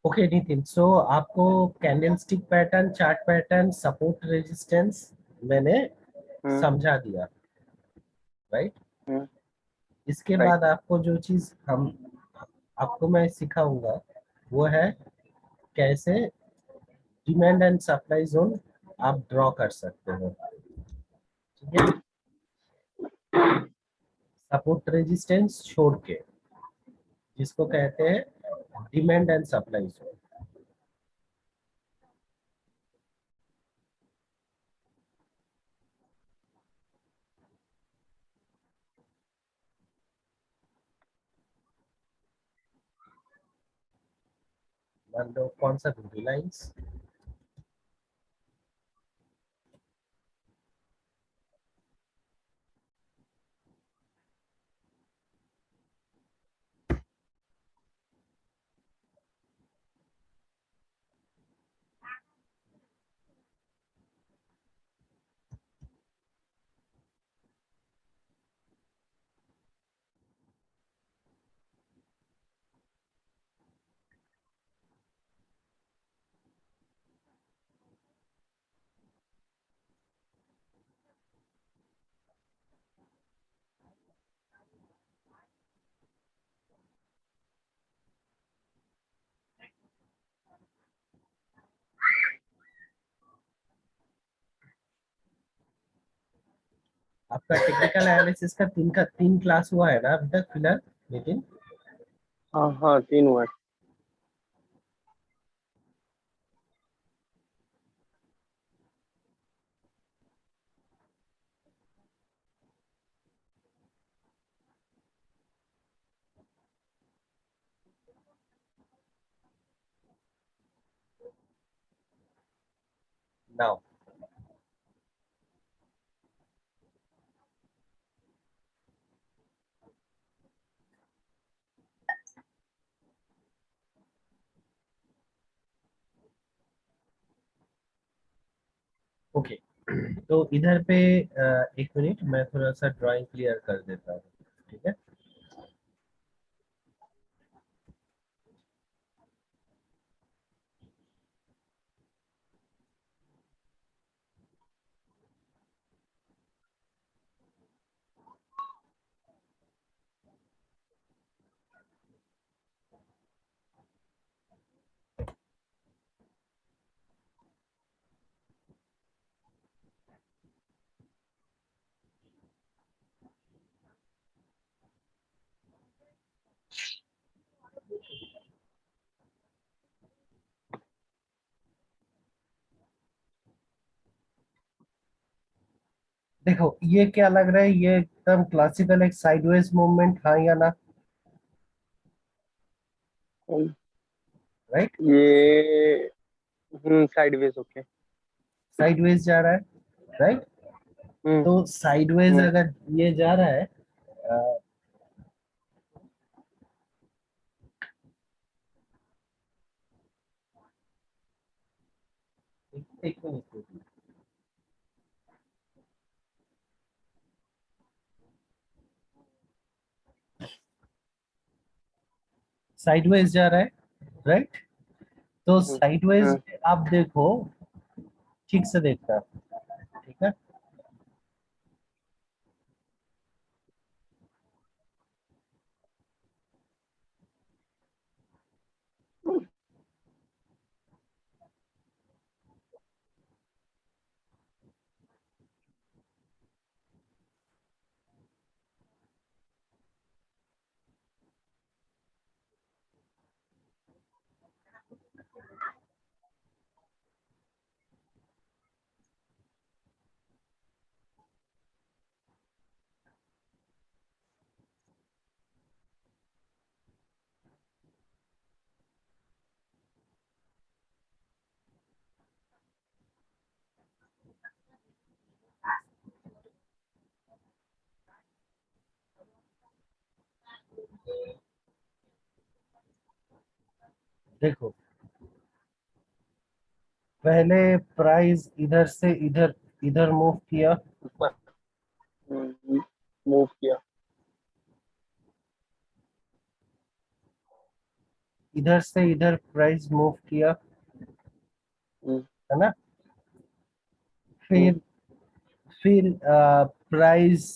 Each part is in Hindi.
ओके नितिन, सो आपको candle stick pattern, chart pattern, support resistance मैंने हम्म। समझा दिया, राइट। हम्म। इसके राइट। बाद आपको जो चीज हम आपको मैं सिखाऊंगा वो है कैसे डिमांड एंड सप्लाई जोन आप ड्रॉ कर सकते हो, ठीक है। सपोर्ट रेजिस्टेंस छोड़ के, जिसको कहते हैं डिमांड एंड सप्लाई जोन। मान लो कौन सा रिलायंस। आपका टेक्निकल एनालिसिस का तीन क्लास हुआ है ना अभी तक फिलहाल, लेकिन हाँ हाँ, 3 हुआ है। Now okay. तो इधर पे एक मिनट, मैं थोड़ा सा ड्राइंग क्लियर कर देता हूँ, ठीक है। देखो ये क्या लग रहा है, ये एकदम क्लासिकल एक साइडवेज मूवमेंट, हाँ या ना, कौन? राइट। ये साइडवेज। ओके। साइडवेज जा रहा है, राइट। हम्म। तो साइडवेज हम्म। अगर ये जा रहा है, एक मिनट, साइडवेज जा रहा है, राइट। तो हम्म। साइडवेज हम्म। आप देखो, ठीक से देखना, ठीक है। देखो पहले प्राइस इधर से इधर इधर मूव किया, ऊपर। मूव किया। इधर से इधर प्राइस मूव किया, हम्म, है ना। हम्म, फिर प्राइस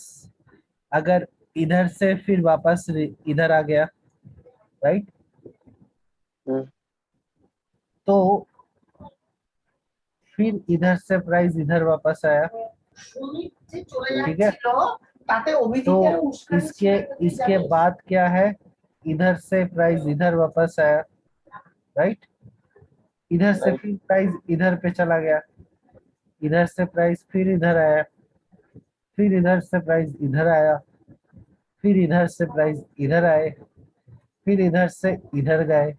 अगर इधर से फिर वापस इधर आ गया, राइट, हम्म, तो फिर इधर से प्राइस इधर वापस आया, ठीक है। तो इसके इसके बाद क्या है, इधर से प्राइस इधर वापस आया, राइट, इधर से राइट। फिर प्राइस इधर पे चला गया, इधर से प्राइस फिर इधर आया, फिर इधर से प्राइस इधर आया, फिर इधर से प्राइस इधर आए, फिर इधर से इधर गए,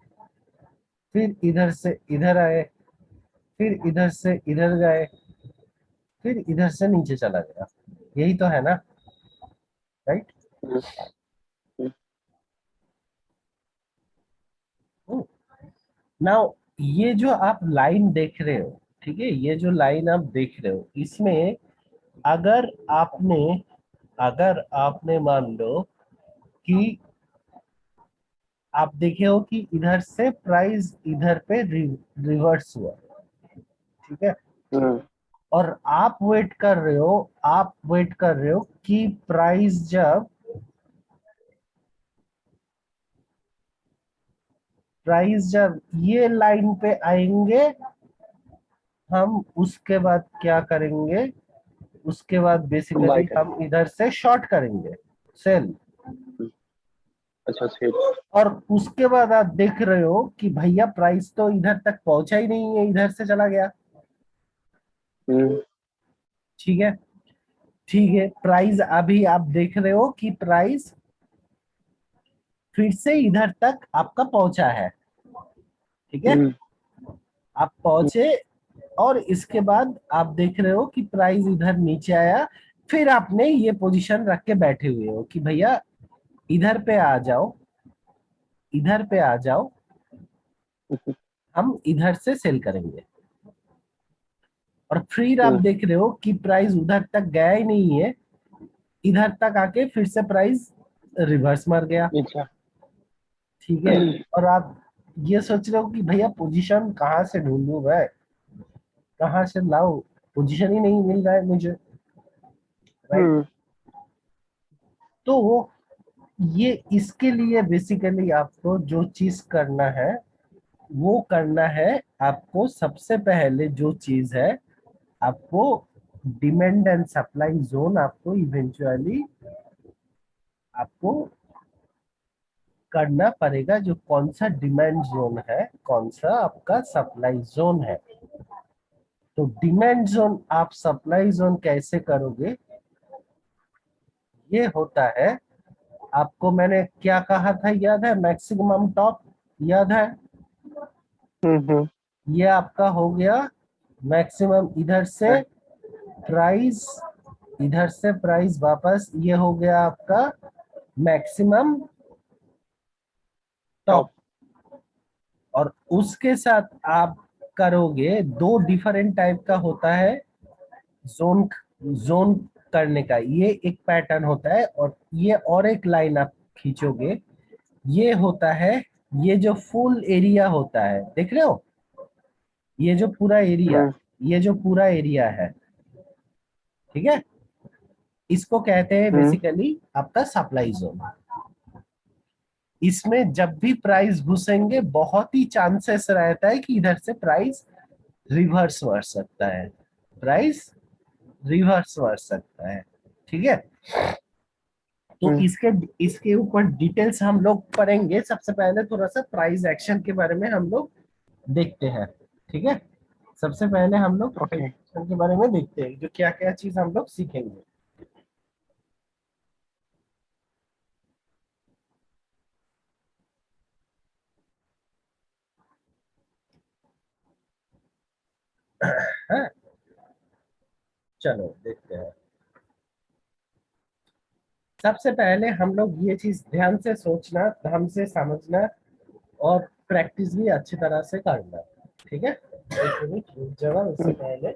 फिर इधर से इधर आए, फिर इधर से इधर गए, फिर इधर से नीचे चला गया। यही तो है ना, राइट। हम्म, हम्म, नाउ ये जो आप लाइन देख रहे हो, ठीक है, ये जो लाइन आप देख रहे हो, इसमें अगर आपने अगर आपने मान लो कि आप देखे हो कि इधर से प्राइस इधर पे रिवर्स हुआ, ठीक है, हम्म, और आप वेट कर रहे हो, आप वेट कर रहे हो कि प्राइस जब ये लाइन पे आएंगे, हम उसके बाद क्या करेंगे, उसके बाद बाय बेसिकली करें। हम इधर से शॉर्ट करेंगे, सेल। हम्म, अच्छा सेल। और उसके बाद आप देख रहे हो कि भैया प्राइस तो इधर तक पहुंचा ही नहीं है, इधर से चला गया, हम्म, ठीक है। ठीक है, प्राइस अभी आप देख रहे हो कि प्राइस फिर से इधर तक आपका पहुंचा है, ठीक है, हम्म, आप पहुंचे, और इसके बाद आप देख रहे हो कि प्राइस इधर नीचे आया, फिर आपने ये पोजीशन रख के बैठे हुए हो कि भैया इधर पे आ जाओ, इधर पे आ जाओ, हम्म, हम इधर से सेल करेंगे। और फिर आप हम्म, देख रहे हो कि प्राइस उधर तक गया ही नहीं है, इधर तक आके फिर से प्राइस रिवर्स मार गया, अच्छा। ठीक है। और आप ये सोच रहे हो कि भैया पोजीशन कहाँ से ढूंढूं मैं, कहाँ से लाऊं, पोजीशन ही नहीं मिल रहा है मुझे, राइट। हम्म, तो ये इसके लिए बेसिकली आपको जो चीज करना है वो करना है, आपको सबसे पहले जो चीज है, आपको डिमांड एंड सप्लाई जोन आपको इवेंचुअली आपको करना पड़ेगा, जो कौन सा डिमांड जोन है, कौन सा आपका सप्लाई जोन है। तो डिमांड जोन आप सप्लाई जोन कैसे करोगे, ये होता है, आपको मैंने क्या कहा था याद है, मैक्सिमम टॉप, याद है, हम्म, ये आपका हो गया मैक्सिमम, प्राइस इधर से प्राइस वापस, ये हो गया आपका मैक्सिमम टॉप। टॉप। और उसके साथ आप करोगे, दो डिफरेंट टाइप का होता है जोन, जोन करने का, ये एक पैटर्न होता है, और ये और एक लाइन आप खींचोगे, ये होता है, ये जो फुल एरिया होता है, देख रहे हो, ये जो पूरा एरिया, हम्म, ये जो पूरा एरिया है, ठीक है, इसको कहते हैं हम्म, बेसिकली आपका सप्लाई जोन। इसमें जब भी प्राइस घुसेंगे, बहुत ही चांसेस रहता है कि इधर से प्राइस रिवर्स बढ़ सकता है, प्राइस रिवर्स बढ़ सकता है, ठीक है। तो हम्म, इसके इसके ऊपर डिटेल्स हम लोग पढ़ेंगे, सबसे पहले थोड़ा सा प्राइस एक्शन के बारे में हम लोग देखते हैं, ठीक है। सबसे पहले हम लोग प्राइस ओके। एक्शन के बारे में देखते हैं, जो क्या क्या चीज हम लोग सीखेंगे। हाँ, चलो देखते हैं। सबसे पहले हम लोग ये चीज ध्यान से सोचना, ध्यान से समझना, और प्रैक्टिस भी अच्छी तरह से करना, ठीक है। एक मिनट रुक जाओ, उससे पहले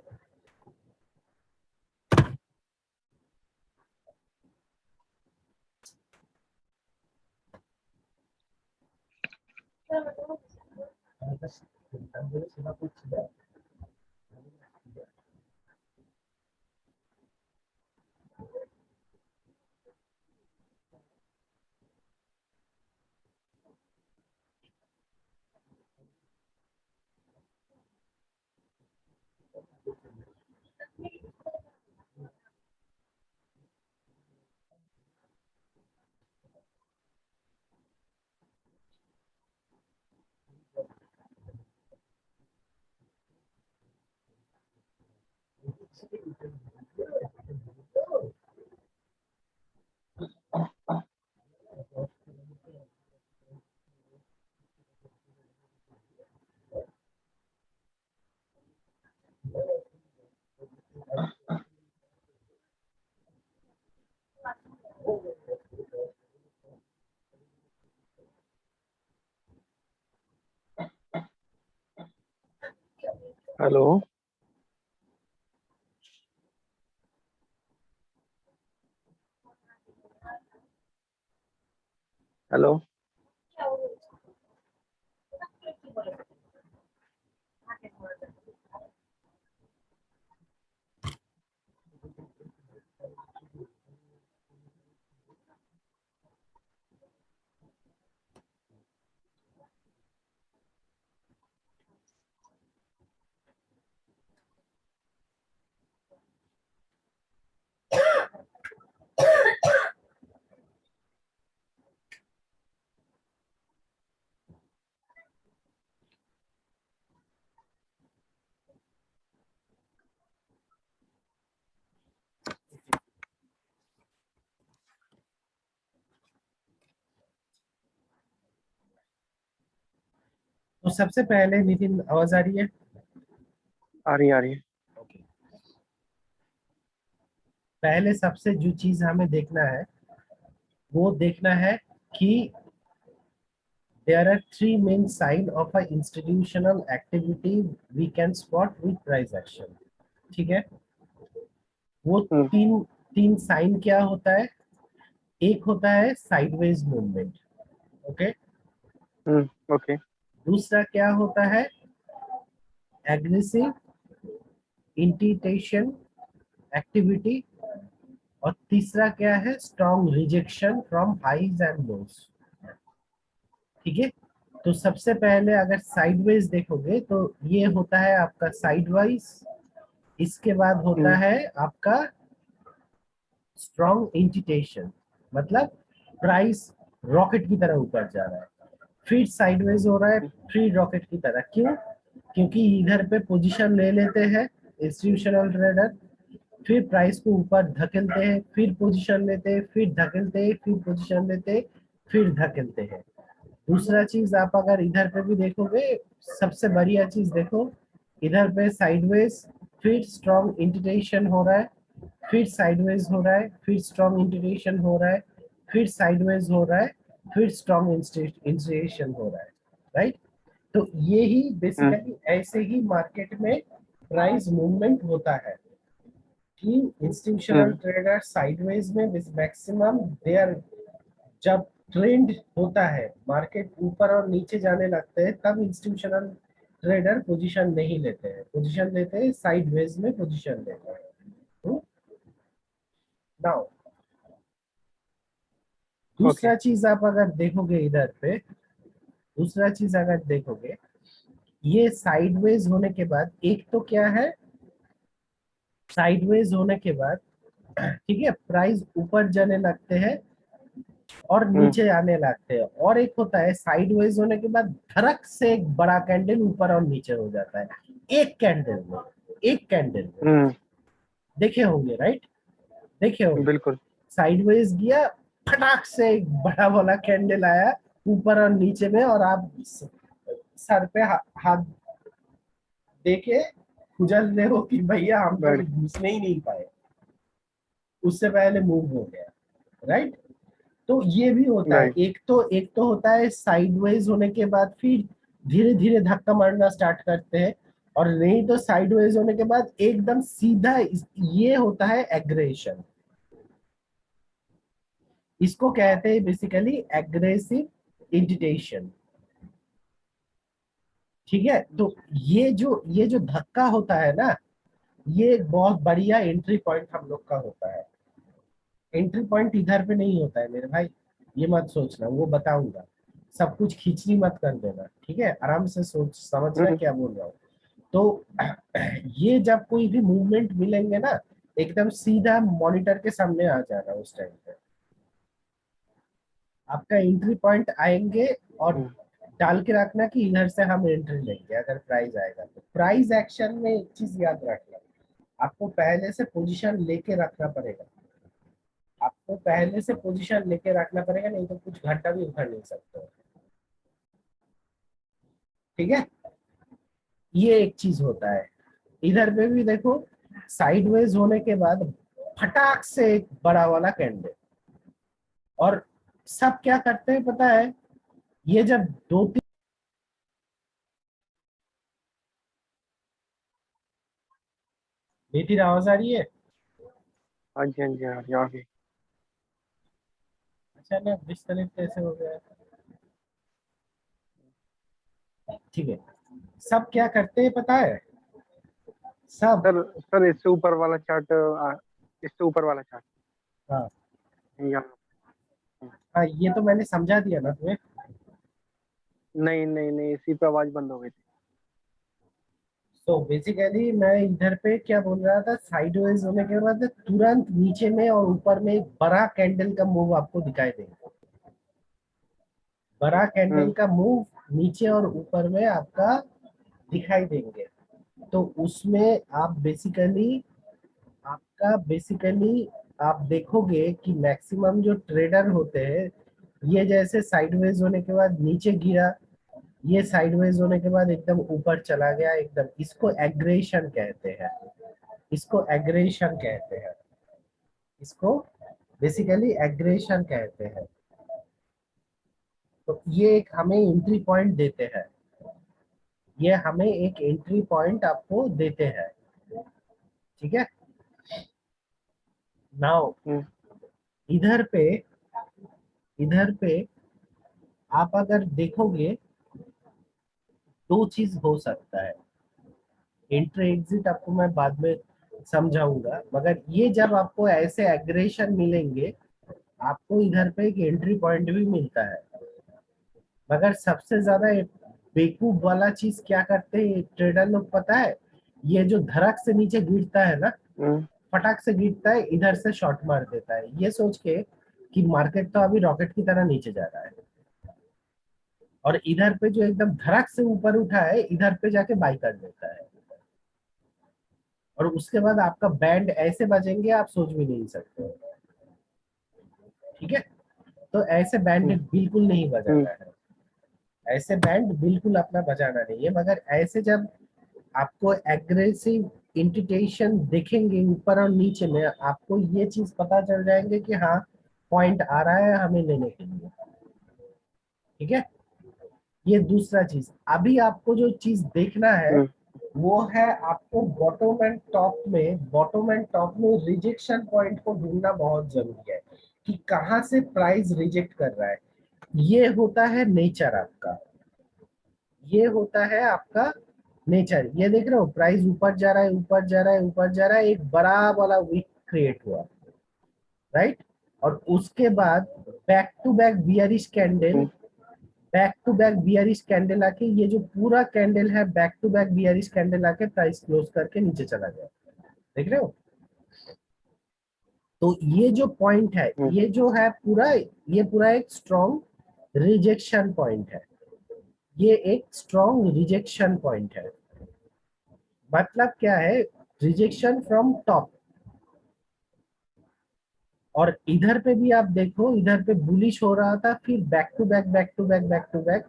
हेलो। हेलो। तो सबसे पहले नितिन, आवाज आ रही है? आ रही है, आ रही है। ओके। पहले सबसे जो चीज हमें देखना है वो देखना है कि there are three main sign of a institutional activity we can spot with price action. ठीक है? वो हम्म। तीन तीन साइन क्या होता है? एक होता है साइडवेज मूवमेंट, ओके। ओके। दूसरा क्या होता है? Aggressive initiation activity. और तीसरा क्या है? Strong rejection from highs and lows. ठीक है? तो सबसे पहले अगर साइडवेज देखोगे तो ये होता है आपका साइडवाइज। इसके बाद होता हम्म। है आपका स्ट्रॉन्ग इंटिटेशन, मतलब प्राइस रॉकेट की तरह ऊपर जा रहा है। फिर साइडवेज हो रहा है, फिर रॉकेट की तरह। क्यों? क्योंकि इधर पे पोजीशन ले लेते हैं इंस्टीट्यूशनल ट्रेडर, फिर प्राइस को ऊपर धकेलते हैं, फिर पोजीशन लेते हैं, फिर धकेलते हैं, फिर पोजीशन लेते हैं, फिर धकेलते हैं। दूसरा चीज आप अगर इधर पे भी देखोगे, सबसे बढ़िया चीज देखो, इधर पे साइडवेज, फिर स्ट्रॉन्ग इंटिटेशन हो रहा है, फिर साइडवेज हो रहा है, फिर स्ट्रॉन्ग इंटिटेशन हो रहा है, फिर साइडवेज हो रहा है, फिर स्ट्रॉन्ग इंटिटेशन हो रहा है। राइट? तो ये ही हम्म। बेसिकली ऐसे ही मार्केट में प्राइस मूवमेंट होता है कि इंस्टीट्यूशनल हम्म। ट्रेडर साइडवेज में मैक्सिमम देयर, जब ट्रेंड होता है, मार्केट ऊपर और नीचे जाने लगते हैं, तब इंस्टीट्यूशनल ट्रेडर पोजीशन नहीं लेते हैं, पोजीशन लेते हैं साइडवेज में पोजीशन लेते हैं। Now okay. दूसरा चीज आप अगर देखोगे इधर पे, दूसरा चीज अगर देखोगे, ये साइडवेज होने के बाद एक तो क्या है, साइडवेज होने के बाद ठीक है प्राइस ऊपर जाने लगते हैं और हम्म। नीचे आने लगते हैं, और एक होता है साइडवेज होने के बाद धड़क से एक बड़ा कैंडल ऊपर और नीचे हो जाता है। एक कैंडल में, एक कैंडल में हम्म। देखे होंगे, राइट? देखे होंगे। बिल्कुल। साइडवेज गया, फटाक से एक बड़ा वाला कैंडल आया ऊपर और नीचे में, और आप सर पे हाथ देके खुजल रहे हो कि भैया हम तो बैठ। घुसने ही नहीं पाए, उससे पहले मूव हो गया। राइट? तो ये भी होता है। राइट। एक तो होता है साइडवेज होने के बाद फिर धीरे धीरे धक्का मारना स्टार्ट करते हैं, और नहीं तो साइडवेज होने के बाद एकदम सीधा ये होता है एग्रेशन। इसको कहते हैं बेसिकली एग्रेसिव इंडिटेशन। ठीक है, तो ये जो धक्का होता है ना, ये एक बहुत बढ़िया एंट्री पॉइंट हम लोग का होता है। एंट्री पॉइंट इधर पे नहीं होता है मेरे भाई, ये मत सोचना, वो बताऊंगा। सब कुछ खींचनी मत कर देना, ठीक है, आराम से सोच समझना हम्म, क्या बोल रहा हूँ। तो ये जब कोई भी मूवमेंट मिलेंगे ना, एकदम सीधा मॉनिटर के सामने आ जाना उस टाइम पे, आपका एंट्री पॉइंट आएंगे, और हम्म, डाल के रखना कि इधर से हम एंट्री लेंगे अगर प्राइस आएगा तो। प्राइस एक्शन में एक चीज याद रखना, आपको पहले से पोजीशन लेके रखना पड़ेगा, आपको पहले से पोजीशन लेके रखना पड़ेगा, नहीं तो कुछ घंटा भी उखड़ नहीं सकते हो, ठीक है। ये एक चीज होता है। इधर पे भी देखो, साइडवेज होने के बाद फटाक से एक बड़ा वाला कैंडल, और सब क्या करते हैं पता है, ये जब दो तीन, बेटी आवाज आ रही है? हाँ जी, हाँ जी, हाँ जी, आगे। अच्छा ना, डिस्कनेक्ट कैसे हो गया? ठीक है, सब क्या करते हैं पता है, सब। सर इससे ऊपर वाला चार्ट, इससे ऊपर वाला चार्ट, हाँ या हाँ, ये तो मैंने समझा दिया ना तुम्हें। नहीं नहीं नहीं, इसी पे आवाज बंद हो गई थी। तो बेसिकली मैं इधर पे क्या बोल रहा था, साइडवेज होने के बाद तुरंत नीचे में और ऊपर में एक बड़ा कैंडल का मूव आपको दिखाई देगा, बड़ा कैंडल हम्म, का मूव नीचे और ऊपर में आपका दिखाई देंगे। तो उसमें आप बेसिकली आप देखोगे कि मैक्सिमम जो ट्रेडर होते हैं, ये जैसे साइडवेज होने के बाद नीचे गिरा, ये साइडवेज होने के बाद एकदम ऊपर चला गया एकदम, इसको एग्रेशन कहते हैं, इसको एग्रेशन कहते हैं, इसको बेसिकली एग्रेशन कहते हैं। तो ये एक हमें एंट्री पॉइंट देते हैं, ये हमें एक एंट्री पॉइंट आपको देते हैं, ठीक है। नाउ हम्म, इधर पे इधर पे आप अगर देखोगे, दो चीज हो सकता है। एंट्री एग्जिट आपको मैं बाद में समझाऊंगा, मगर ये जब आपको ऐसे एग्रेशन मिलेंगे, आपको इधर पे एक एंट्री पॉइंट भी मिलता है। मगर सबसे ज्यादा बेवकूफ वाला चीज क्या करते हैं ट्रेडर लोग पता है, ये जो धड़क से नीचे गिरता है ना, हम्म, फटाक से गिरता है, इधर से शॉर्ट मार देता है, ये सोच के कि मार्केट तो अभी रॉकेट की तरह नीचे जा रहा है, और इधर पे जो एकदम धड़क से ऊपर उठा है, इधर पे जाके बाई कर देता है, और उसके बाद आपका बैंड ऐसे बजेंगे आप सोच भी नहीं सकते हो, ठीक है। तो ऐसे बैंड हम्म, बिल्कुल नहीं हम्म, बजाना है, ऐसे बैंड बिल्कुल अपना बजाना नहीं है। मगर ऐसे जब आपको एग्रेसिव इंडिकेशन दिखेंगे ऊपर और नीचे में, आपको ये चीज पता चल जाएंगे कि हाँ, पॉइंट आ रहा है हमें लेने के लिए, ठीक है। ये दूसरा चीज, अभी आपको जो चीज देखना है हम्म, वो है, आपको बॉटम एंड टॉप में रिजेक्शन पॉइंट को ढूंढना बहुत जरूरी है, कि कहाँ से प्राइस रिजेक्ट कर रहा है। ये होता है नेचर आपका, ये होता है आपका नेचर। ये देख रहे हो, प्राइस ऊपर जा रहा है, ऊपर जा रहा है, ऊपर जा रहा है, एक बड़ा वाला वीक क्रिएट हुआ, राइट। और उसके बाद back to back bearish candle, hmm, back to back bearish candle आके, ये जो पूरा कैंडल है back to back bearish candle आके प्राइस क्लोज करके नीचे चला गया, देख रहे हो। तो ये जो पॉइंट है, हम्म, ये जो है पूरा, ये पूरा एक स्ट्रॉन्ग रिजेक्शन पॉइंट है, ये एक स्ट्रॉन्ग रिजेक्शन पॉइंट है। मतलब क्या है, रिजेक्शन फ्रॉम टॉप। और इधर पे भी आप देखो, इधर पे बुलिश हो रहा था, फिर back to back back to back back to back,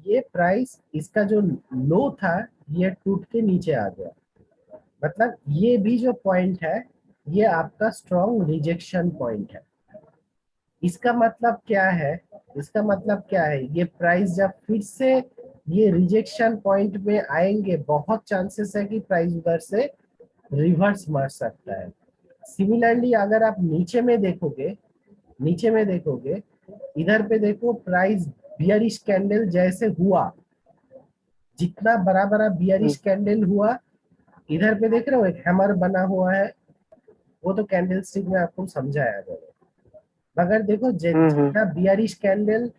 ये प्राइस इसका जो लो था, ये टूट के नीचे आ गया। मतलब ये भी जो पॉइंट है, ये आपका स्ट्रॉन्ग रिजेक्शन पॉइंट है। इसका मतलब क्या है, इसका मतलब क्या है, ये प्राइस जब फिर से ये रिजेक्शन पॉइंट में आएंगे, बहुत चांसेस है कि प्राइस उधर से रिवर्स मार सकता है। सिमिलरली अगर आप नीचे में देखोगे, नीचे में देखोगे, इधर पे देखो प्राइस बियरिश कैंडल जैसे हुआ, जितना बड़ा बड़ा बियरिश कैंडल हुआ, इधर पे देख रहे हो एक हैमर बना हुआ है, वो तो कैंडल स्टिक में आपको समझाया मैंने। मगर देखो जितना बियरिश कैंडल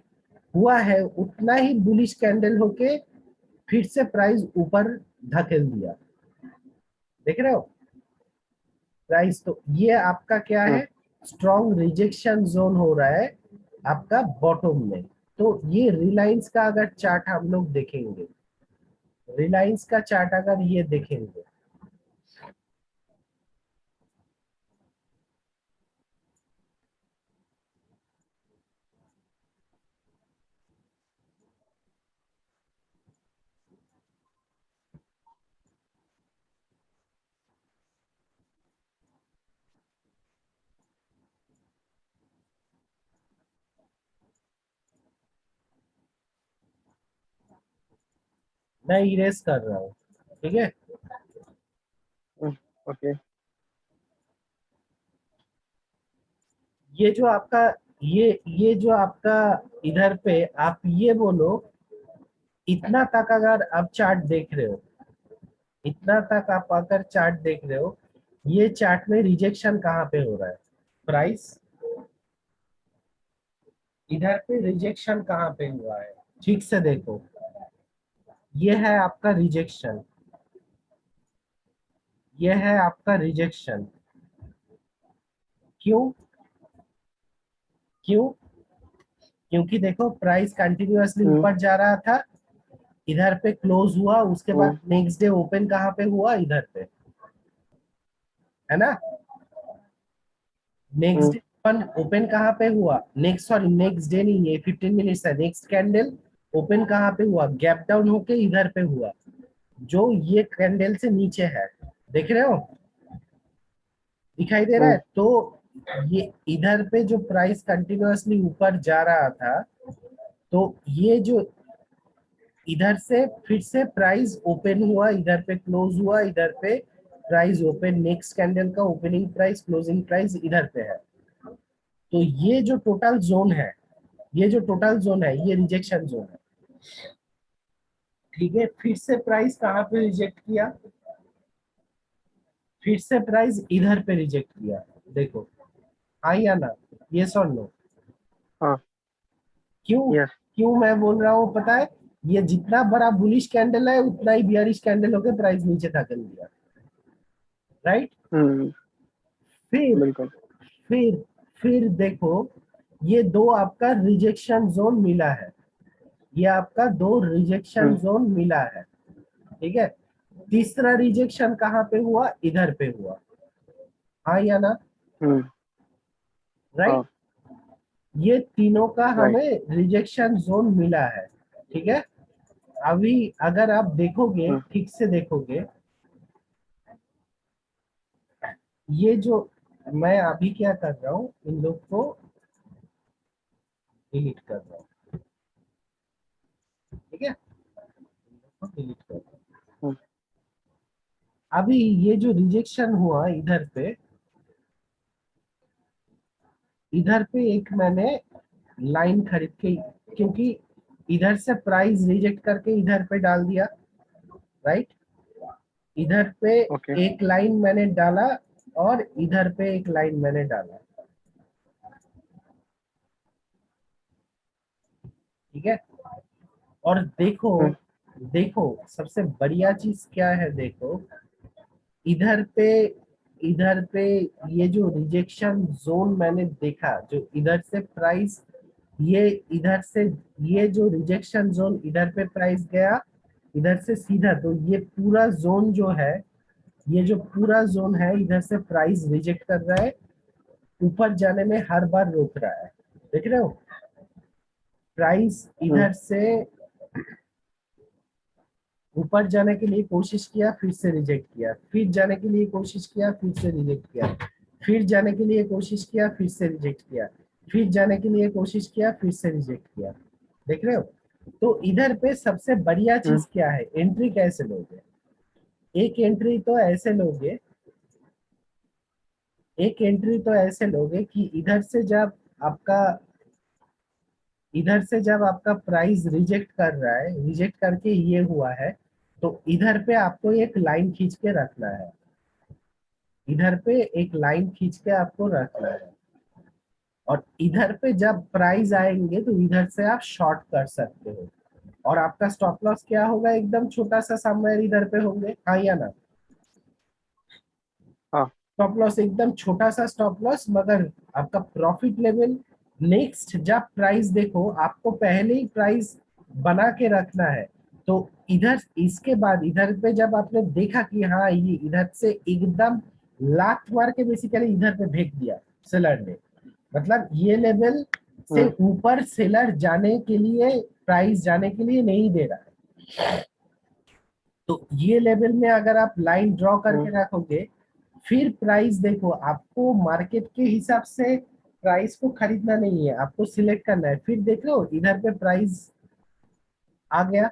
हुआ है उतना ही बुलिश कैंडल होके फिर से प्राइस ऊपर धकेल दिया। देख रहे हो प्राइस, तो ये आपका क्या है, स्ट्रॉन्ग रिजेक्शन जोन हो रहा है आपका बॉटम में। तो ये रिलायंस का अगर चार्ट हम लोग देखेंगे, रिलायंस का चार्ट अगर ये देखेंगे, मैं इरेज कर रहा हूँ, ठीक है। ओके। ये जो आपका ये जो आपका इधर पे आप ये बोलो, इतना तक अगर आप चार्ट देख रहे हो, इतना तक आप अगर चार्ट देख रहे हो, ये चार्ट में रिजेक्शन कहाँ पे हो रहा है, प्राइस इधर पे रिजेक्शन कहाँ पे हुआ है, ठीक से देखो, ये है आपका रिजेक्शन, ये है आपका रिजेक्शन। क्यों क्यों? क्योंकि देखो प्राइस कंटिन्यूअसली ऊपर जा रहा था, इधर पे क्लोज हुआ, उसके बाद नेक्स्ट डे ओपन कहाँ पे हुआ, इधर पे, है ना। नेक्स्ट डे ओपन ओपन कहाँ पे हुआ, नेक्स्ट सॉरी नेक्स्ट डे नहीं, ये 15 मिनट्स है, नेक्स्ट कैंडल ओपन कहाँ पे हुआ, गैप डाउन होके इधर पे हुआ, जो ये कैंडल से नीचे है, देख रहे हो, दिखाई दे रहा है। तो ये इधर पे जो प्राइस कंटिन्यूअसली ऊपर जा रहा था, तो ये जो इधर से फिर से प्राइस ओपन हुआ, इधर पे क्लोज हुआ, इधर पे प्राइस ओपन, नेक्स्ट कैंडल का ओपनिंग प्राइस क्लोजिंग प्राइस इधर पे है। तो ये जो टोटल जोन है, ये जो टोटल जोन है ये रिजेक्शन जोन है, ठीक है। फिर से प्राइस कहाँ पे रिजेक्ट किया, फिर से प्राइस इधर पे रिजेक्ट किया, देखो, हाँ या ना, ये और नो। हाँ। क्यों यस। क्यों मैं बोल रहा हूँ पता है, ये जितना बड़ा बुलिश कैंडल है उतना ही बियरिश कैंडल होकर प्राइस नीचे धकेल दिया, राइट। फिर बिल्कुल। फिर फिर देखो, ये दो आपका रिजेक्शन जोन मिला है, ये आपका दो रिजेक्शन जोन मिला है, ठीक है। तीसरा रिजेक्शन कहाँ पे हुआ, इधर पे हुआ, हाँ या ना, राइट। हाँ। ये तीनों का राइट। हमें रिजेक्शन जोन मिला है, ठीक है। अभी अगर आप देखोगे, ठीक से देखोगे, ये जो मैं अभी क्या कर रहा हूँ, इन लोग को डिलीट कर रहा हूँ, ठीक है, इन लोग को डिलीट कर रहा हूँ। अभी ये जो रिजेक्शन हुआ इधर पे, इधर पे एक मैंने लाइन खरीद के, क्योंकि इधर से प्राइस रिजेक्ट करके इधर पे डाल दिया, राइट। इधर पे ओके। एक लाइन मैंने डाला और इधर पे एक लाइन मैंने डाला, ठीक है। और देखो, देखो सबसे बढ़िया चीज क्या है, देखो इधर पे, इधर पे ये जो रिजेक्शन जोन मैंने देखा, जो इधर से प्राइस, ये इधर से, ये जो रिजेक्शन जोन इधर पे प्राइस गया, इधर से सीधा, तो ये पूरा जोन जो है, ये जो पूरा जोन है इधर से प्राइस रिजेक्ट कर रहा है, ऊपर जाने में हर बार रोक रहा है, देख रहे हो। प्राइस इधर से ऊपर जाने के लिए कोशिश किया, फिर से रिजेक्ट किया, फिर जाने के लिए कोशिश किया, फिर से रिजेक्ट किया, फिर जाने के लिए कोशिश किया, फिर से रिजेक्ट किया, फिर जाने के लिए कोशिश किया, फिर से रिजेक्ट किया, देख रहे हो। तो इधर पे सबसे बढ़िया चीज क्या है, एंट्री कैसे लोगे, एक एंट्री तो ऐसे लोगे, एक एंट्री तो ऐसे लोगे कि इधर से जब आपका इधर से जब आपका प्राइस रिजेक्ट कर रहा है, रिजेक्ट करके ये हुआ है, तो इधर पे आपको एक लाइन खींच के रखना है, इधर पे एक लाइन खींच के आपको रखना है। और इधर पे जब प्राइस आएंगे तो इधर से आप शॉर्ट कर सकते हो, और आपका स्टॉप लॉस क्या होगा, एकदम छोटा सा समवेयर इधर पे होंगे, हाँ या ना। हाँ। स्टॉप लॉस एकदम छोटा सा स्टॉप लॉस, मगर आपका प्रॉफिट लेवल नेक्स्ट जब प्राइस देखो, आपको पहले ही प्राइस बना के रखना है। तो इधर इसके बाद इधर पे जब आपने देखा कि हाँ ये इधर से एकदम लात मार के बेसिकली इधर पे फेंक दिया सेलर ने, मतलब ये लेवल से हम्म ऊपर सेलर जाने के लिए, प्राइस जाने के लिए नहीं दे रहा है। तो ये लेवल में अगर आप लाइन ड्रॉ हम्म करके रखोगे, फिर प्राइस देखो, आपको मार्केट के हिसाब से प्राइस को खरीदना नहीं है, आपको सिलेक्ट करना है। फिर देख लो इधर पे प्राइस आ गया,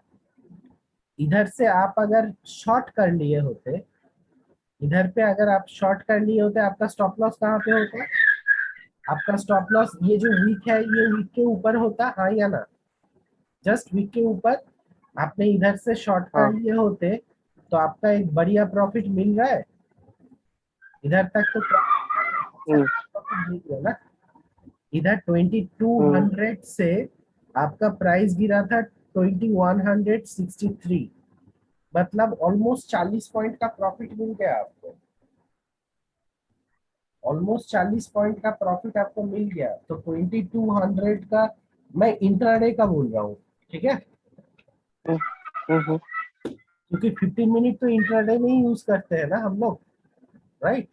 इधर से आप अगर शॉर्ट कर लिए होते, इधर पे अगर आप शॉर्ट कर लिए होते, आपका स्टॉप लॉस कहाँ पे होता, आपका स्टॉप लॉस ये जो वीक है ये वीक के ऊपर होता, हाँ या ना, जस्ट वीक के ऊपर। आपने इधर से शॉर्ट कर हाँ। लिए होते तो आपका एक बढ़िया प्रॉफिट मिल रहा है, इधर तक तो हम्म प्रॉफिट मिल गया ना। इधर 2200 से आपका प्राइस गिरा था 2163, मतलब ऑलमोस्ट 40 पॉइंट का प्रॉफिट मिल गया आपको, ऑलमोस्ट 40 पॉइंट का प्रॉफिट आपको मिल गया। तो 2200 का, मैं इंट्राडे का बोल रहा हूँ, ठीक है, हम्म हम्म क्योंकि 15 मिनट तो इंट्राडे में ही यूज करते हैं ना हम लोग, राइट।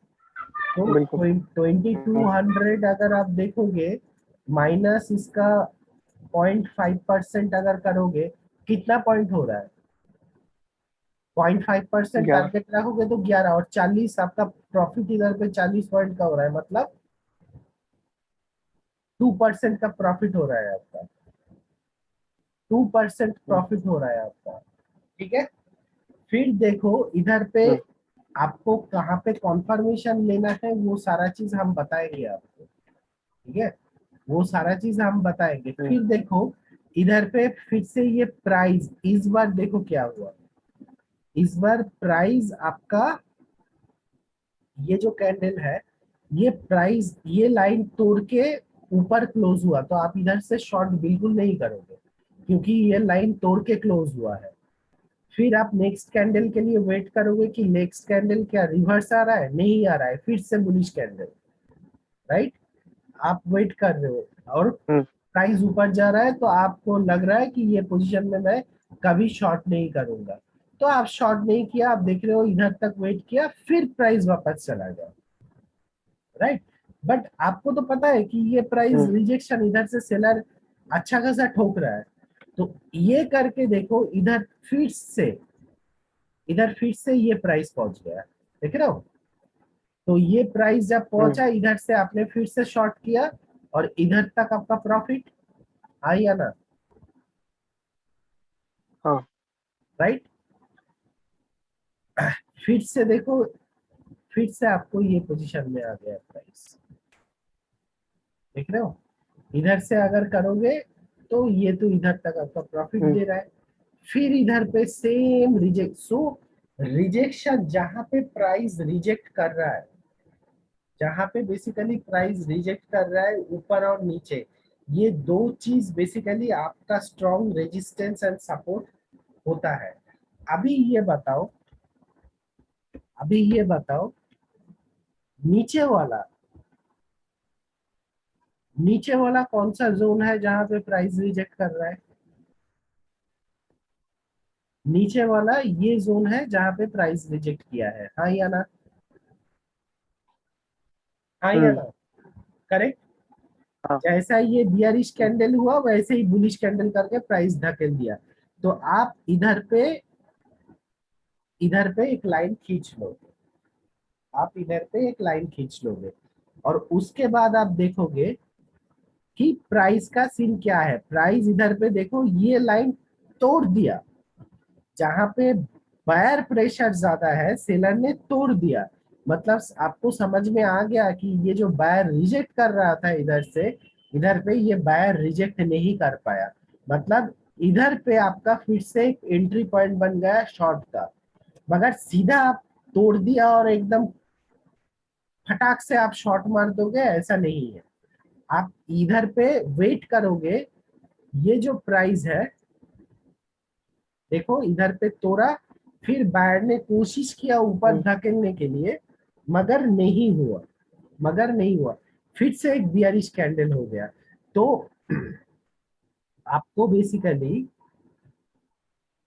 तो बिल्कुल। 2200 अगर आप देखोगे, माइनस इसका 0.5% अगर करोगे, कितना पॉइंट हो रहा है, 0.5% 11। टारगेट रखोगे तो 11, और 40 आपका प्रॉफिट इधर पे 40 पॉइंट का हो रहा है, मतलब 2% का प्रॉफिट हो रहा है आपका, 2% हम्म प्रॉफिट हो रहा है आपका, ठीक है। फिर देखो इधर पे हम्म आपको कहाँ पे कॉन्फर्मेशन लेना है, वो सारा चीज हम बताएंगे आपको, ठीक है, वो सारा चीज हम बताएंगे। हम्म फिर देखो इधर पे फिर से ये प्राइस, इस बार देखो क्या हुआ, इस बार प्राइस आपका, ये जो कैंडल है, ये प्राइस ये लाइन तोड़ के ऊपर क्लोज हुआ, तो आप इधर से शॉर्ट बिल्कुल नहीं करोगे, क्योंकि ये लाइन तोड़ के क्लोज हुआ है। फिर आप नेक्स्ट कैंडल के लिए वेट करोगे कि नेक्स्ट कैंडल क्या रिवर्स आ रहा है, नहीं आ रहा है, फिर से बुलिश कैंडल, राइट। आप वेट कर रहे हो और हम्म प्राइस ऊपर जा रहा है, तो आपको लग रहा है कि ये पोजीशन में मैं कभी शॉर्ट नहीं करूंगा, तो आप शॉर्ट नहीं किया, आप देख रहे हो इधर तक वेट किया, फिर प्राइस वापस चला गया, राइट। बट आपको तो पता है कि ये प्राइस हम्म रिजेक्शन, इधर से सेलर अच्छा खासा ठोक रहा है, तो ये करके देखो इधर फिर से, इधर फिर से ये प्राइस पहुंच गया, देख रहे हो। तो ये प्राइस जब हम्म, पहुंचा, इधर से आपने फिर से शॉर्ट किया, और इधर तक आपका प्रॉफिट आया ना, हाँ। राइट। फिर से देखो, फिर से आपको ये पोजीशन में आ गया प्राइस, देख रहे हो। इधर से अगर करोगे तो ये तो इधर तक आपका प्रॉफिट हम्म दे रहा है, फिर इधर पे सेम रिजेक्ट। सो रिजेक्शन जहां पे प्राइस रिजेक्ट कर रहा है, जहां पे बेसिकली प्राइस रिजेक्ट कर रहा है ऊपर और नीचे, ये दो चीज बेसिकली आपका स्ट्रॉन्ग रेजिस्टेंस एंड सपोर्ट होता है। अभी ये बताओ, अभी ये बताओ, नीचे वाला, नीचे वाला कौन सा जोन है जहां पे प्राइस रिजेक्ट कर रहा है, नीचे वाला ये जोन है जहां पे प्राइस रिजेक्ट किया है, हाँ या ना, हाँ या हम्म ना, करेक्ट। हाँ। जैसा ये बियरिश कैंडल हुआ, वैसे ही बुलिश कैंडल करके प्राइस धकेल दिया, तो आप इधर पे, इधर पे एक लाइन खींच लोगे, आप इधर पे एक लाइन खींच लोगे, और उसके बाद आप देखोगे कि प्राइस का सीन क्या है। प्राइस इधर पे देखो ये लाइन तोड़ दिया, जहां पे बायर प्रेशर ज्यादा है सेलर ने तोड़ दिया, मतलब आपको समझ में आ गया कि ये जो बायर रिजेक्ट कर रहा था इधर से, इधर पे ये बायर रिजेक्ट नहीं कर पाया, मतलब इधर पे आपका फिर से एक एंट्री पॉइंट बन गया शॉर्ट का, मगर सीधा आप तोड़ दिया और एकदम फटाक से आप शॉर्ट मार दोगे, ऐसा नहीं है। आप इधर पे वेट करोगे, ये जो प्राइस है देखो इधर पे तोड़ा, फिर बायर ने कोशिश किया ऊपर धकेलने के लिए, मगर नहीं हुआ, मगर नहीं हुआ, फिर से एक बियरिश कैंडल हो गया। तो आपको बेसिकली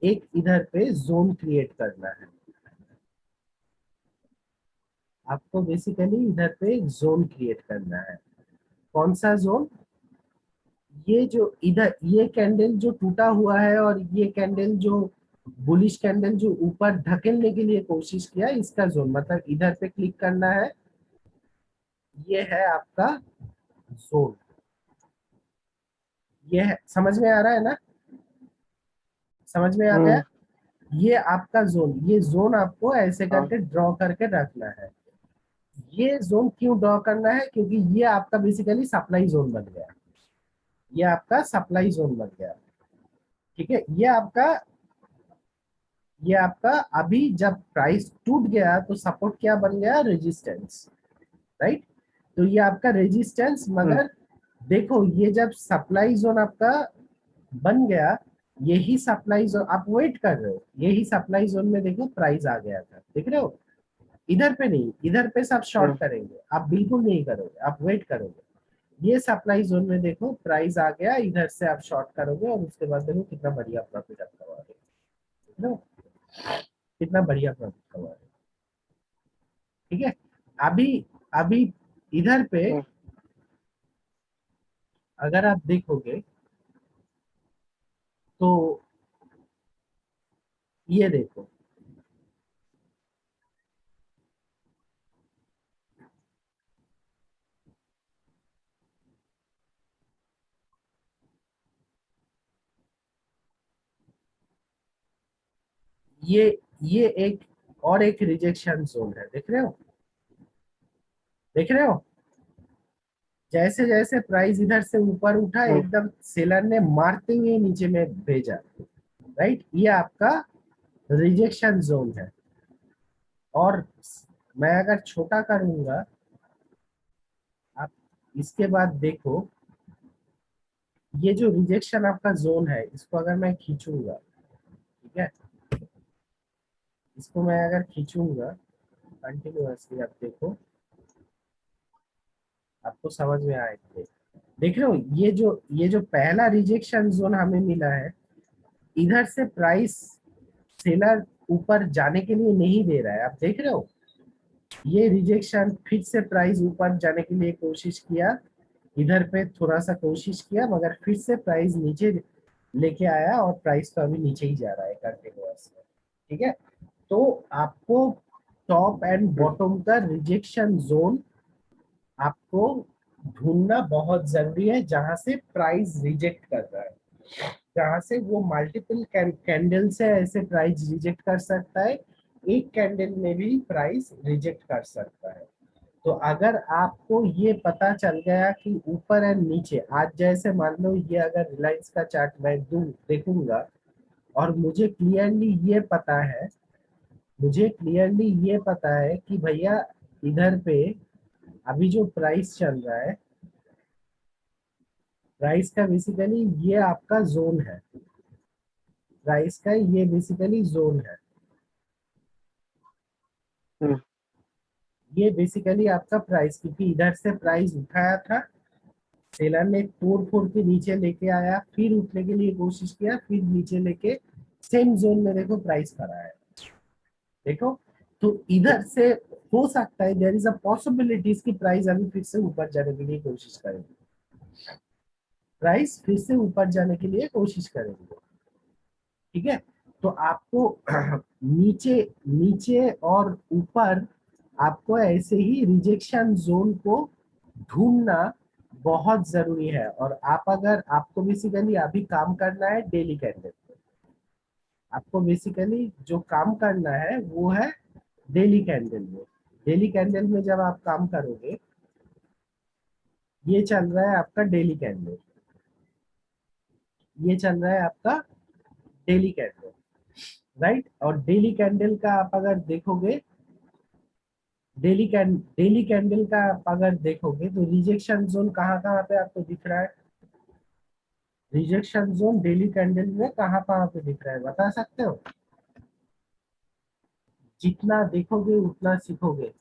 एक इधर पे जोन क्रिएट करना है, आपको बेसिकली इधर पे एक जोन क्रिएट करना है। कौन सा जोन? ये जो इधर ये कैंडल जो टूटा हुआ है और ये कैंडल जो बुलिश कैंडल जो ऊपर धकेलने के लिए कोशिश किया, इसका जोन, मतलब इधर पे क्लिक करना है, ये है आपका जोन। ये है, समझ में आ रहा है ना? समझ में आ गया? हम्म। ये आपका जोन, ये जोन आपको ऐसे हाँ। करके ड्रॉ करके रखना है। ये जोन क्यों ड्रॉ करना है? क्योंकि ये आपका बेसिकली सप्लाई जोन बन गया, ये आपका सप्लाई जोन बन गया। ठीक है, ये आपका अभी जब प्राइस टूट गया तो सपोर्ट क्या बन गया? Resistance, right? तो ये आपका रेजिस्टेंस, हम्म। मगर देखो ये जब सप्लाई जोन आपका बन गया, यही सप्लाई जोन आप वेट कर रहे हो, यही सप्लाई जोन में देखो प्राइस आ गया था, देख रहे हो? इधर पे नहीं, इधर पे सब शॉर्ट हम्म। करेंगे, आप बिल्कुल नहीं करोगे, आप वेट करोगे। ये सप्लाई जोन में देखो प्राइस आ गया, इधर से आप शॉर्ट करोगे और उसके बाद देखो कितना बढ़िया प्रॉफिट आप कमाओगे, देख रहे हो? कितना बढ़िया प्रॉफिट कमाओगे। ठीक है, अभी अभी इधर पे हम्म। अगर आप देखोगे तो ये देखो, ये ये एक और एक रिजेक्शन जोन है, देख रहे हो? देख रहे हो? जैसे जैसे प्राइस इधर से ऊपर उठा, हम्म। एकदम सेलर ने मारते हुए नीचे में भेजा, राइट? ये आपका रिजेक्शन जोन है। और मैं अगर छोटा करूंगा, आप इसके बाद देखो, ये जो रिजेक्शन आपका जोन है, इसको अगर मैं खींचूंगा, ठीक है, इसको मैं अगर खींचूंगा कंटिन्यूअसली, आप देखो, आपको समझ में आएगा। देख रहे हो, ये जो पहला रिजेक्शन जोन हमें मिला है, इधर से प्राइस सेलर ऊपर जाने के लिए नहीं दे रहा है, आप देख रहे हो? ये रिजेक्शन, फिर से प्राइस ऊपर जाने के लिए कोशिश किया, इधर पे थोड़ा सा कोशिश किया, मगर फिर से प्राइस नीचे लेके आया और प्राइस तो अभी नीचे ही जा रहा है कंटिन्यूअस में। ठीक है, तो आपको टॉप एंड हम्म। बॉटम का रिजेक्शन जोन आपको ढूंढना बहुत जरूरी है, जहां से प्राइस रिजेक्ट कर रहा है, जहां से वो मल्टीपल कैंडल से ऐसे प्राइस रिजेक्ट कर सकता है, एक कैंडल में भी प्राइस रिजेक्ट कर सकता है। तो अगर आपको ये पता चल गया कि ऊपर एंड नीचे, आज जैसे मान लो ये अगर रिलायंस का चार्ट मैं दूं देखूंगा, और मुझे क्लियरली ये पता है कि भैया इधर पे अभी जो प्राइस चल रहा है, प्राइस का बेसिकली ये आपका जोन है, प्राइस का ये बेसिकली जोन है, हम्म। ये बेसिकली आपका प्राइस, क्योंकि इधर से प्राइस उठाया था, सेलर ने तोड़ फोड़ के नीचे लेके आया, फिर उठने के लिए कोशिश किया, फिर नीचे लेके सेम जोन में देखो प्राइस खड़ा है, देखो। तो इधर से हो सकता है, देयर इज अ पॉसिबिलिटीज कि प्राइस अभी फिर से ऊपर जाने के लिए कोशिश करेंगे, प्राइस फिर से ऊपर जाने के लिए कोशिश करेंगे। ठीक है, तो आपको नीचे नीचे और ऊपर आपको ऐसे ही रिजेक्शन जोन को ढूंढना बहुत जरूरी है। और आप अगर आपको बेसिकली अभी काम करना है डेली कैंडल, आपको बेसिकली जो काम करना है वो है डेली कैंडल में। डेली कैंडल में जब आप काम करोगे, ये चल रहा है आपका डेली कैंडल, ये चल रहा है आपका डेली कैंडल, राइट। और डेली कैंडल का आप अगर देखोगे, डेली कैंडल का आप अगर देखोगे तो रिजेक्शन जोन कहाँ कहाँ पे आपको दिख रहा है? रिजेक्शन जोन डेली कैंडल में कहाँ कहाँ पे दिख रहा है, बता सकते हो? जितना देखोगे उतना सीखोगे।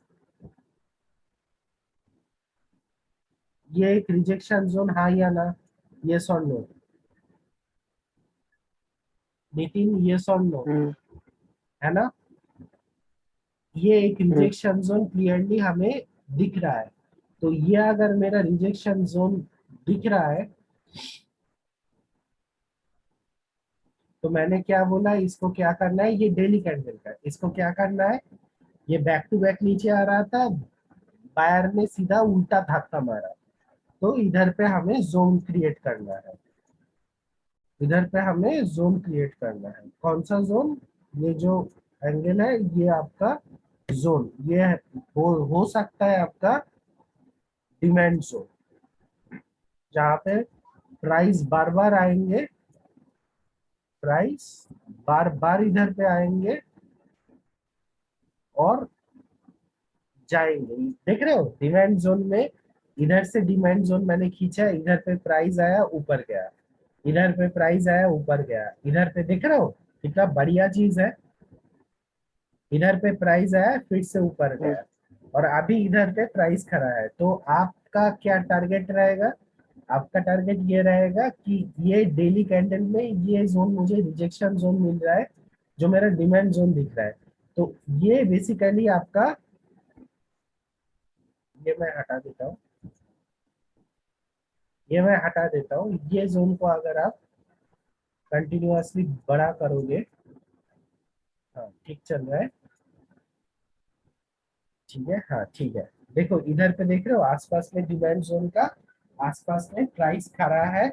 ये एक रिजेक्शन जोन, हाँ या ना? यस और नो? नितिन, यस और नो? हम्म है ना? ये एक हम्म रिजेक्शन जोन क्लियरली हमें दिख रहा है। तो ये अगर मेरा रिजेक्शन जोन दिख रहा है, तो मैंने क्या बोला, इसको क्या करना है, ये डेली कैंडल का, इसको क्या करना है, ये बैक टू बैक नीचे आ रहा था, बायर ने सीधा उल्टा धक्का मारा, तो इधर पे हमें जोन क्रिएट करना है, इधर पे हमें जोन क्रिएट करना है। कौन सा जोन? ये जो एंगल है ये आपका जोन, ये हो सकता है आपका डिमांड जोन, जहाँ पे प्राइस बार बार आएंगे, प्राइस बार बार इधर पे आएंगे और जाएंगे। देख रहे हो डिमांड जोन में, इधर से डिमांड जोन मैंने खींचा, इधर पे प्राइस आया ऊपर गया, इधर पे प्राइस आया ऊपर गया, इधर पे देख रहे हो कितना बढ़िया चीज है, इधर पे प्राइस आया फिर से ऊपर हम्म गया, और अभी इधर पे प्राइस खड़ा है। तो आपका क्या टारगेट रहेगा? आपका टारगेट ये रहेगा कि ये डेली कैंडल में ये जोन मुझे रिजेक्शन जोन मिल रहा है, जो मेरा डिमांड जोन दिख रहा है। तो ये बेसिकली आपका, ये मैं हटा देता हूँ, ये मैं हटा देता हूँ, ये जोन को अगर आप कंटिन्यूअसली बड़ा करोगे, हाँ ठीक चल रहा है, ठीक है, हाँ ठीक है। देखो इधर पे देख रहे हो आसपास में डिमांड जोन का आसपास में प्राइस खड़ा है,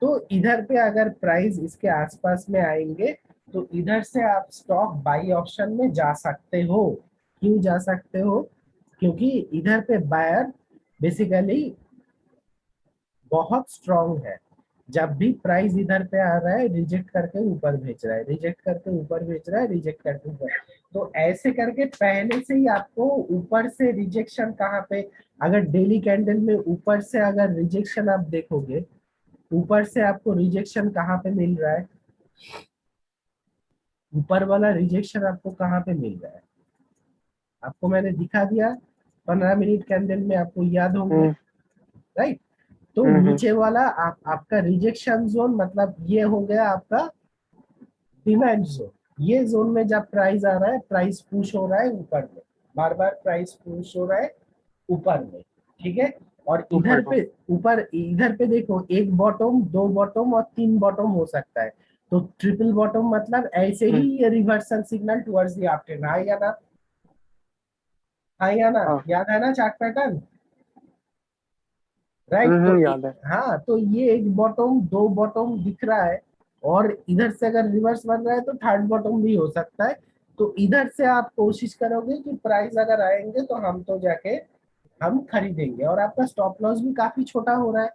तो इधर पे अगर प्राइस इसके आसपास में आएंगे, तो इधर से आप स्टॉक बाई ऑप्शन में जा सकते हो। क्यों जा सकते हो? क्योंकि इधर पे बायर बेसिकली बहुत स्ट्रांग है, जब भी प्राइस इधर पे आ रहा है रिजेक्ट करके ऊपर भेज रहा है, रिजेक्ट करके ऊपर भेज रहा है, रिजेक्ट करके ऊपर, तो ऐसे करके पहले से ही आपको ऊपर से रिजेक्शन कहाँ पे, अगर डेली कैंडल में ऊपर से अगर रिजेक्शन आप देखोगे, ऊपर से आपको रिजेक्शन कहाँ पे मिल रहा है, ऊपर वाला रिजेक्शन आपको कहाँ पे मिल रहा है, आपको मैंने दिखा दिया 15 मिनट कैंडल में, आपको याद होंगे, हम्म राइट। तो हम्म नीचे वाला आपका रिजेक्शन जोन, मतलब ये हो गया आपका डिमांड जोन। ये जोन में जब प्राइस आ रहा है, प्राइस पुश हो रहा है ऊपर में, बार बार प्राइस पुश हो रहा है ऊपर में, ठीक है। और ऊपर इधर को। पे, ऊपर इधर पे देखो, एक बॉटम, दो बॉटम और तीन बॉटम हो सकता है। तो ट्रिपल बॉटम मतलब ऐसे ही हम्म ये reversal signal towards the after, हाँ या ना? हाँ या ना? हाँ याद है ना चार्ट पैटर्न, राइट। तो याद है। हाँ, तो ये एक बॉटम, दो बॉटम दिख रहा है, और इधर से अगर रिवर्स बन रहा है तो थर्ड बॉटम भी हो सकता है। तो इधर से आप कोशिश करोगे कि प्राइस अगर आएंगे तो हम तो जाके हम खरीदेंगे, और आपका स्टॉप लॉस भी काफी छोटा हो रहा है,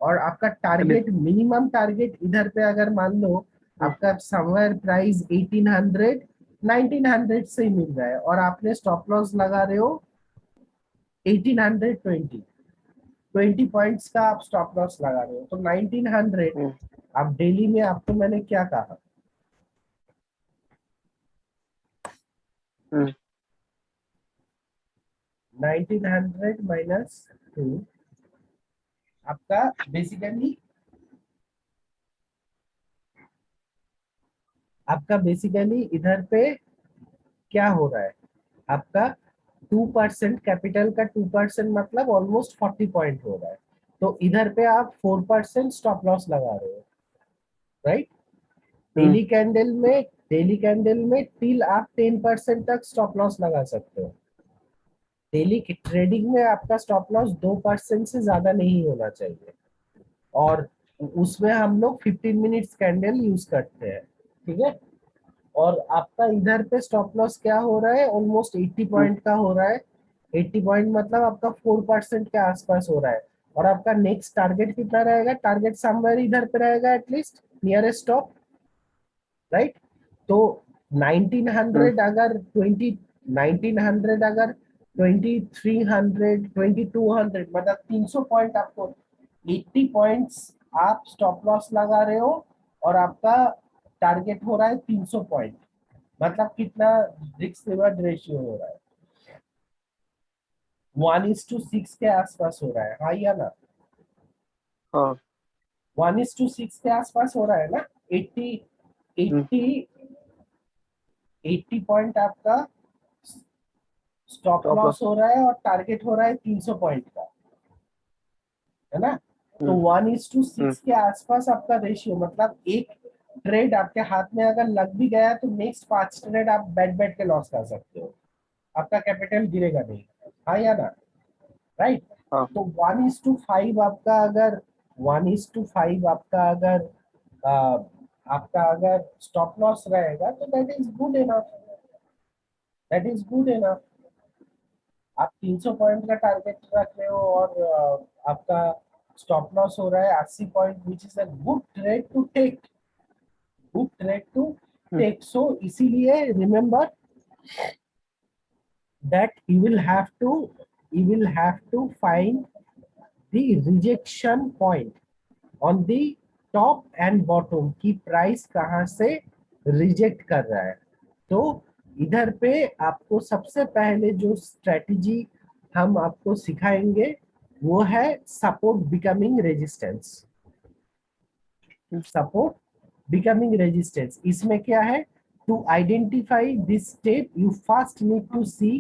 और आपका अभी टारगेट, मिनिमम टारगेट इधर पे अगर मान लो हम्म आपका समवेयर प्राइस 1800 1900 से ही मिल रहा है, और आपने स्टॉप लॉस लगा रहे हो 1820, 20 पॉइंट्स का आप स्टॉप लॉस लगा रहे हो, तो 1900। हम्म अब डेली में आपको मैंने क्या कहा, हम्म 1900 माइनस 2, आपका बेसिकली, आपका बेसिकली इधर पे क्या हो रहा है, आपका 2% कैपिटल का 2% मतलब ऑलमोस्ट 40 पॉइंट हो रहा है। तो इधर पे आप 4% स्टॉप लॉस लगा रहे हो, राइट। हम्म डेली कैंडल में, डेली कैंडल में टिल आप 10% तक स्टॉप लॉस लगा सकते हो। डेली की ट्रेडिंग में आपका स्टॉप लॉस 2% से ज्यादा नहीं होना चाहिए, और उसमें हम लोग 15 मिनट्स कैंडल यूज करते हैं, ठीक है। और आपका इधर पे स्टॉप लॉस क्या हो रहा है, ऑलमोस्ट 80 हम्म पॉइंट का हो रहा है। 80 पॉइंट मतलब आपका 4% के आसपास हो रहा है। और आपका नेक्स्ट टारगेट कितना रहेगा, टारगेट समवेयर इधर पे रहेगा एटलीस्ट नियरेस्ट टॉप, राइट। तो 1900 अगर 1900 अगर 2300 2200 मतलब 300 पॉइंट आपको 80 पॉइंट्स आप स्टॉप लॉस लगा रहे हो और आपका टारगेट हो रहा है 300 पॉइंट, मतलब कितना रिस्क रिवॉर्ड रेशियो हो रहा है, 1:6 के आसपास हो रहा है, हाँ या ना। हाँ। 1:6 के आसपास हो रहा है ना। 80 हम्म, 80 80 पॉइंट आपका स्टॉप स्टॉप लॉस लॉस। हो रहा है और टारगेट हो रहा है 300 पॉइंट का, है ना। तो हम्म, 1:6 हम्म, के आसपास आपका रेशियो, मतलब एक ट्रेड आपके हाथ में अगर लग भी गया तो नेक्स्ट 5 ट्रेड आप बैठ बैठ के लॉस कर सकते हो, आपका कैपिटल गिरेगा नहीं, हाँ या ना, राइट। हाँ। तो 1:5 आपका अगर 1:5 आपका अगर आपका अगर स्टॉप लॉस रहेगा तो that is good enough, that is good enough. आप 300 पॉइंट का टारगेट रख रहे हो और आपका स्टॉप लॉस हो रहा है 80 point, which is a good trade to take, good trade to hmm, take. So इसीलिए remember that you will have to find the rejection point on the top and bottom की प्राइस कहां से रिजेक्ट कर रहा है। तो इधर पे आपको सबसे पहले जो स्ट्रेटजी हम आपको सिखाएंगे वो है support becoming resistance, hmm, support becoming resistance. इसमें क्या है, to identify this step you first need to see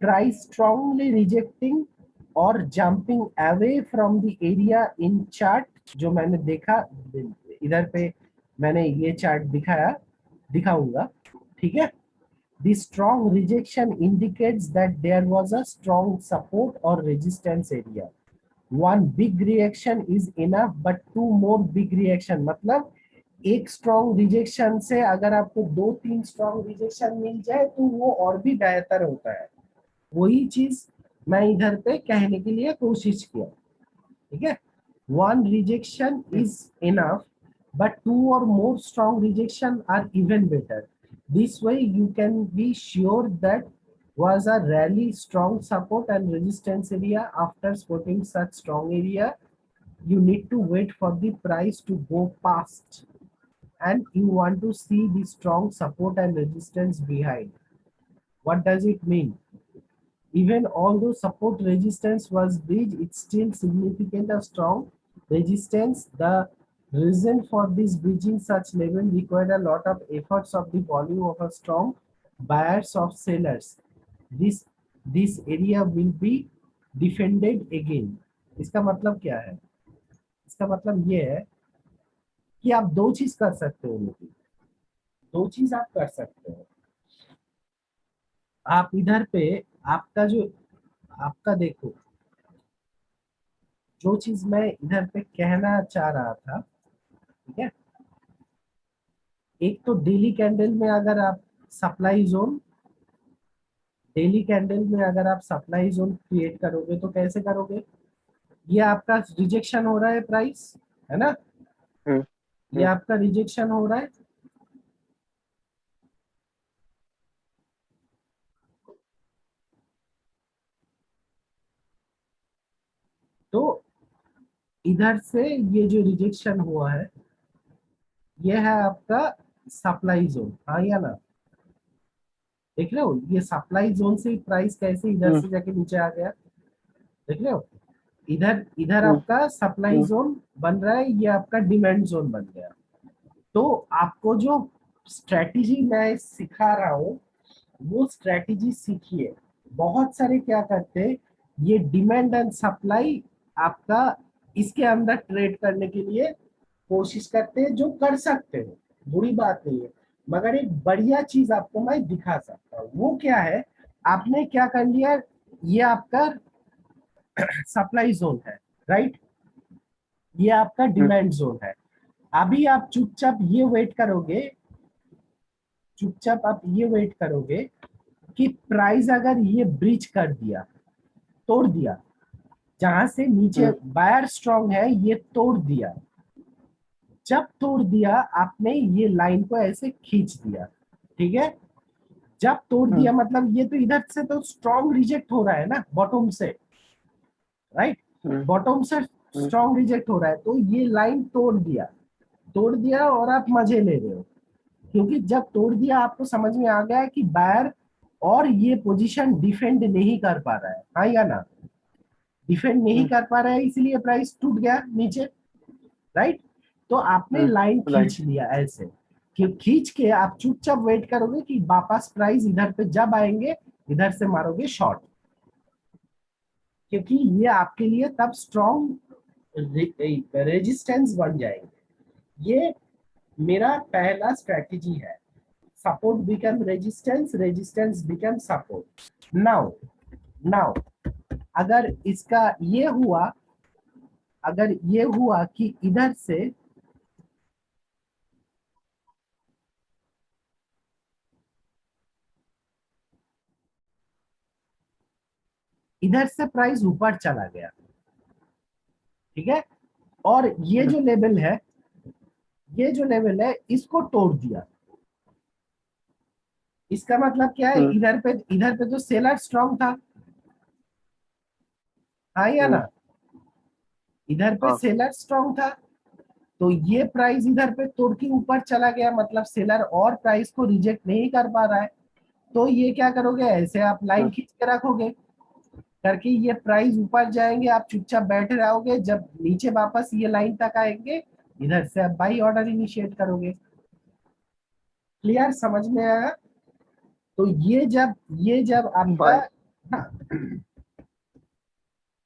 price strongly rejecting और jumping away from the area in chart. जो मैंने देखा इधर पे, मैंने ये चार्ट दिखाया, दिखाऊंगा, ठीक है। The strong rejection indicates that there was a strong support or resistance area. One big reaction is enough, but two more big reaction, मतलब एक स्ट्रॉन्ग रिजेक्शन से अगर आपको 2-3 स्ट्रॉन्ग रिजेक्शन मिल जाए तो वो और भी बेहतर होता है। वही चीज मैं इधर पे कहने के लिए कोशिश किया, ठीक है। One rejection hmm, is enough, but two or more strong rejection are even better. This way you can be sure that was a really strong support and resistance area. After spotting such strong area, you need to wait for the price to go past and you want to see the strong support and resistance behind. What does it mean? Even although support resistance was bridged, it's still significant a strong resistance. The reason for this bridging such level required a lot of efforts of the volume of a strong buyers of sellers. This area will be defended again. इसका मतलब क्या है? इसका मतलब ये है कि आप दो चीज कर सकते हो लोग, दो चीज आप कर सकते हो। आप इधर पे आपका जो आपका देखो, जो चीज मैं इधर पे कहना चाह रहा था, ठीक है। एक तो डेली कैंडल में अगर आप सप्लाई जोन, डेली कैंडल में अगर आप सप्लाई जोन क्रिएट करोगे तो कैसे करोगे, ये आपका रिजेक्शन हो रहा है प्राइस, है ना, हम्म, ये हम्म, आपका रिजेक्शन हो रहा है। तो इधर से ये जो रिजेक्शन हुआ है ये है आपका सप्लाई जोन, हाँ या ना। देख रहे हो ये सप्लाई जोन से प्राइस कैसे इधर हम्म, से जाके नीचे आ गया, देख रहे हो। इधर इधर हम्म, आपका सप्लाई हम्म, जोन बन रहा है, ये आपका डिमांड जोन बन गया। तो आपको जो स्ट्रेटेजी मैं सिखा रहा हूँ वो स्ट्रेटेजी सीखिए। बहुत सारे क्या करते हैं, ये डिमांड एंड सप्लाई आपका इसके अंदर ट्रेड करने के लिए कोशिश करते हैं, जो कर सकते हो, बुरी बात नहीं है। मगर एक बढ़िया चीज आपको मैं दिखा सकता हूँ, वो क्या है, आपने क्या कर लिया, ये आपका सप्लाई जोन है, राइट, ये आपका हम्म, डिमांड जोन है। अभी आप चुपचाप ये वेट करोगे, चुपचाप आप ये वेट करोगे कि प्राइस अगर ये ब्रीच कर दिया, तोड़ दिया, जहां से नीचे बायर स्ट्रांग है ये तोड़ दिया। जब तोड़ दिया आपने ये लाइन को ऐसे खींच दिया, ठीक है। जब तोड़ दिया मतलब ये तो इधर से तो स्ट्रांग रिजेक्ट हो रहा है ना बॉटम से, राइट। बॉटम से स्ट्रांग रिजेक्ट हो रहा है, तो ये लाइन तोड़ दिया। तोड़ दिया और आप मजे ले रहे हो, क्योंकि जब तोड़ दिया आपको समझ में आ गया कि बायर और ये पोजीशन डिफेंड नहीं कर पा रहा है, हाँ या ना। डिफेंड नहीं कर पा रहा है इसलिए प्राइस टूट गया नीचे, राइट। तो आपने लाइन खींच राइट। लिया ऐसे कि खींच के आप चुपचाप वेट करोगे कि वापस प्राइस इधर पे जब आएंगे इधर से मारोगे शॉर्ट, क्योंकि ये आपके लिए तब स्ट्रॉन्ग रेजिस्टेंस बन जाएंगे। ये मेरा पहला स्ट्रेटेजी है। Support become resistance, resistance become support. Now now अगर इसका ये हुआ, अगर ये हुआ कि इधर से इधर से प्राइस ऊपर चला गया, ठीक है, और ये जो लेवल है, ये जो लेवल है इसको तोड़ दिया, इसका मतलब क्या है, इधर पे तो सेलर स्ट्रांग था, हाँ या ना। इधर पे हाँ। सेलर स्ट्रांग था, तो ये प्राइस इधर पे तोड़ के ऊपर चला गया, मतलब सेलर और प्राइस को रिजेक्ट नहीं कर पा रहा है। तो ये क्या करोगे, ऐसे आप लाइन खींच के रखोगे करके ये प्राइस ऊपर जाएंगे, आप चुपचाप बैठे रहोगे, जब नीचे वापस ये लाइन तक आएंगे इधर से आप बाई ऑर्डर इनिशिएट करोगे। क्लियर, समझ में आया। तो ये जब आपका, बाय। हाँ,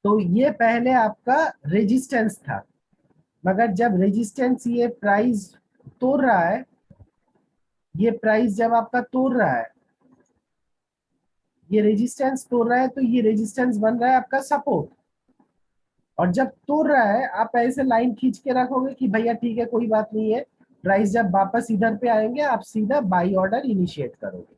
तो ये पहले आपका रेजिस्टेंस था, मगर जब रेजिस्टेंस ये प्राइस तोड़ रहा है, ये प्राइस जब आपका तोड़ रहा है, ये रेजिस्टेंस तोड़ रहा है, तो ये रेजिस्टेंस बन रहा है आपका सपोर्ट। और जब तोड़ रहा है आप ऐसे लाइन खींच के रखोगे कि भैया ठीक है कोई बात नहीं है, प्राइस जब वापस इधर पे आएंगे आप सीधा बाई ऑर्डर इनिशिएट करोगे,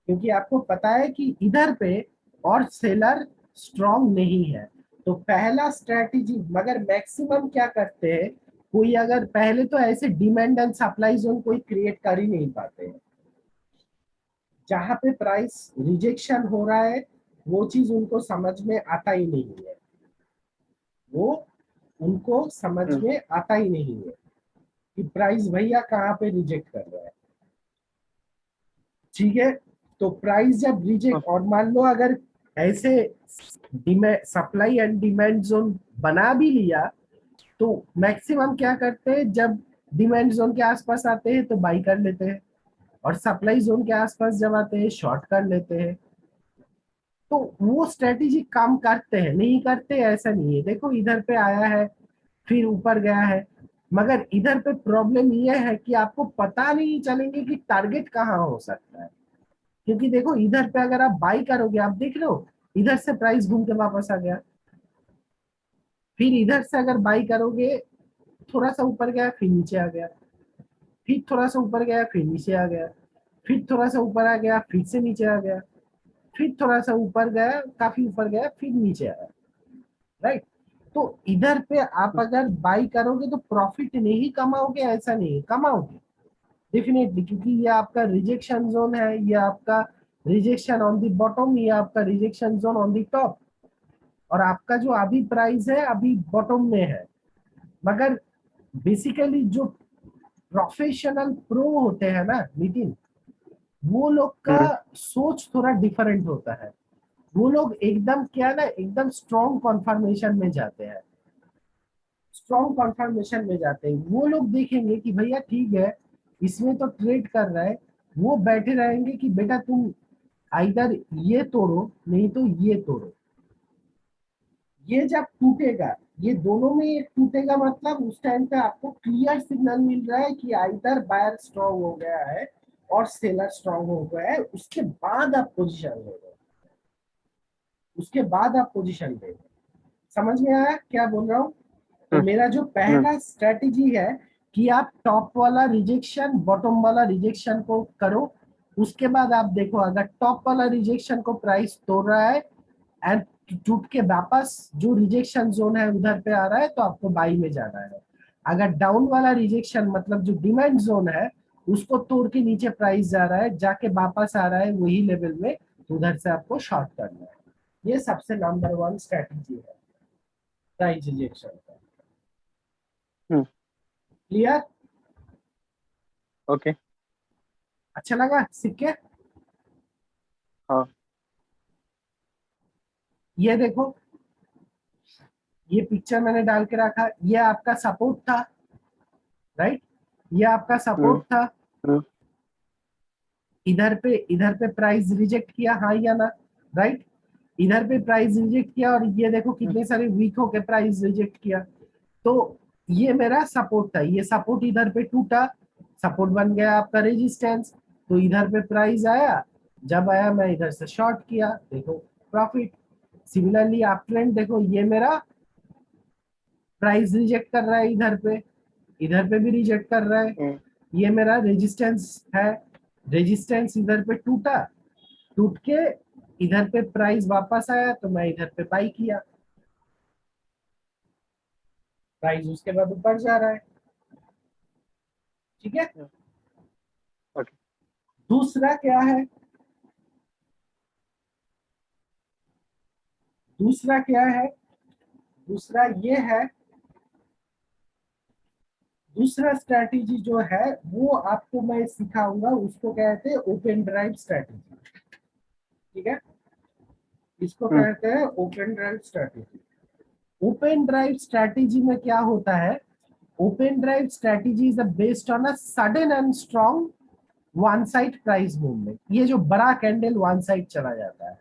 क्योंकि आपको पता है कि इधर पे और सेलर स्ट्रांग नहीं है। तो पहला स्ट्रेटेजी, मगर मैक्सिमम क्या करते हैं, कोई अगर पहले तो ऐसे डिमांड एंड सप्लाई जोन कोई क्रिएट कर ही नहीं पाते हैं, जहां पे प्राइस रिजेक्शन हो रहा है वो चीज उनको समझ में आता ही नहीं है, वो उनको समझ में आता ही नहीं है कि प्राइस भैया कहाँ पे रिजेक्ट कर रहा है, ठीक है। तो प्राइस जब रिजेक्ट, और मान लो अगर ऐसे सप्लाई एंड डिमांड जोन बना भी लिया, तो मैक्सिमम क्या करते हैं, जब डिमांड जोन के आसपास आते हैं तो बाई कर लेते हैं, और सप्लाई जोन के आसपास जब आते हैं शॉर्ट कर लेते हैं। तो वो स्ट्रेटेजी काम करते हैं, नहीं करते ऐसा नहीं है। देखो इधर पे आया है फिर ऊपर गया है, मगर इधर पे प्रॉब्लम ये है कि आपको पता नहीं चलेंगे कि टारगेट कहाँ हो सकता है, क्योंकि देखो इधर पे अगर आप बाई करोगे, आप देख रहे हो इधर से प्राइस घूम के वापस आ गया, फिर इधर से अगर बाई करोगे थोड़ा सा ऊपर गया फिर नीचे आ गया, फिर थोड़ा सा ऊपर गया फिर नीचे आ गया, फिर थोड़ा सा ऊपर आ गया फिर से नीचे आ गया, फिर थोड़ा सा ऊपर गया काफी ऊपर गया फिर नीचे आया, राइट। तो इधर पे आप अगर बाई करोगे तो प्रॉफिट नहीं कमाओगे, ऐसा नहीं कमाओगे डेफिनेटली, क्योंकि ये आपका रिजेक्शन जोन है, ये आपका रिजेक्शन ऑन द बॉटम, ये आपका rejection zone on the top, और आपका जो अभी प्राइस है अभी बॉटम में है। मगर बेसिकली जो प्रोफेशनल प्रो होते हैं ना नितिन, वो लोग का सोच थोड़ा डिफरेंट होता है। वो लोग एकदम क्या ना, एकदम स्ट्रॉन्ग कॉन्फर्मेशन में जाते हैं, स्ट्रॉन्ग कॉन्फर्मेशन में जाते हैं। वो लोग देखेंगे कि भैया ठीक है इसमें तो ट्रेड कर रहा है, वो बैठे रहेंगे कि बेटा तुम आइदर ये तोड़ो नहीं तो ये तोड़ो। ये जब टूटेगा, ये दोनों में ये टूटेगा, मतलब उस टाइम पे आपको क्लियर सिग्नल मिल रहा है कि आइदर बायर स्ट्रॉन्ग हो गया है और सेलर स्ट्रॉन्ग हो गया है, उसके बाद आप पोजीशन ले रहे हो, उसके बाद आप पोजीशन ले रहे हो। समझ में आया क्या बोल रहा हूँ। तो मेरा जो पहला स्ट्रेटेजी है कि आप टॉप वाला रिजेक्शन बॉटम वाला रिजेक्शन को करो, उसके बाद आप देखो अगर टॉप वाला रिजेक्शन को प्राइस तोड़ रहा है एंड टूट के वापस जो रिजेक्शन जोन है उधर पे आ रहा है तो आपको बाई में जाना है। अगर डाउन वाला रिजेक्शन मतलब जो डिमांड जोन है उसको तोड़ के नीचे प्राइस जा रहा है, जाके वापस आ रहा है वही लेवल में, तो उधर से आपको शॉर्ट करना है। ये सबसे नंबर 1 स्ट्रेटेजी है प्राइस रिजेक्शन का। हम्म। क्लियर? ओके। अच्छा लगा सीख के? हाँ। ये देखो, ये पिक्चर मैंने डाल के रखा, ये आपका सपोर्ट था, राइट? ये आपका हम्म। सपोर्ट था। हम्म। इधर पे प्राइस रिजेक्ट किया, हाँ या ना? राइट? इधर पे प्राइस रिजेक्ट किया और ये देखो कितने सारे वीक होके प्राइस रिजेक्ट किया। तो ये मेरा सपोर्ट था, ये सपोर्ट इधर पे टूटा, सपोर्ट बन गया आपका रेजिस्टेंस, तो इधर पे प्राइस आया, जब आया मैं इधर से शॉर्ट किया, देखो प्रॉफिट। सिमिलरली आप ट्रेंड देखो, ये मेरा प्राइस रिजेक्ट कर रहा है इधर पे भी रिजेक्ट कर रहा है, हम्म। ये मेरा रेजिस्टेंस है, रेजिस्टेंस इधर पे टूटा, टूट के इधर पे प्राइस वापस आया तो मैं इधर पे बाई किया, प्राइस उसके बाद ऊपर जा रहा है। ठीक है? ओके। दूसरा क्या है? दूसरा क्या है? दूसरा ये है, दूसरा स्ट्रैटेजी जो है वो आपको मैं सिखाऊंगा, उसको कहते हैं ओपन ड्राइव स्ट्रैटेजी। ठीक है? इसको हम्म। कहते हैं open drive strategy. Open drive strategy में क्या होता है? Open drive strategy is based on a sudden and strong one side price movement. ये जो बड़ा कैंडल वन साइड चला जाता है,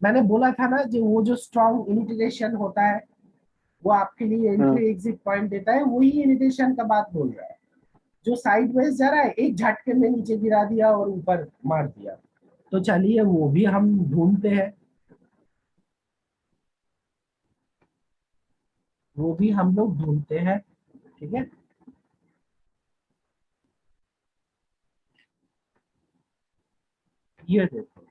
मैंने बोला था ना, जो वो जो स्ट्रॉन्ग इनिटिएशन होता है वो आपके लिए हम्म। एंट्री एग्जिट पॉइंट देता है, वही इनिटिएशन का बात बोल रहा है। जो साइड वेज जा रहा है, एक झटके में नीचे गिरा दिया और ऊपर मार दिया, तो चलिए वो भी हम ढूंढते हैं, वो भी हम लोग ढूंढते हैं। ठीक है? ये देखो,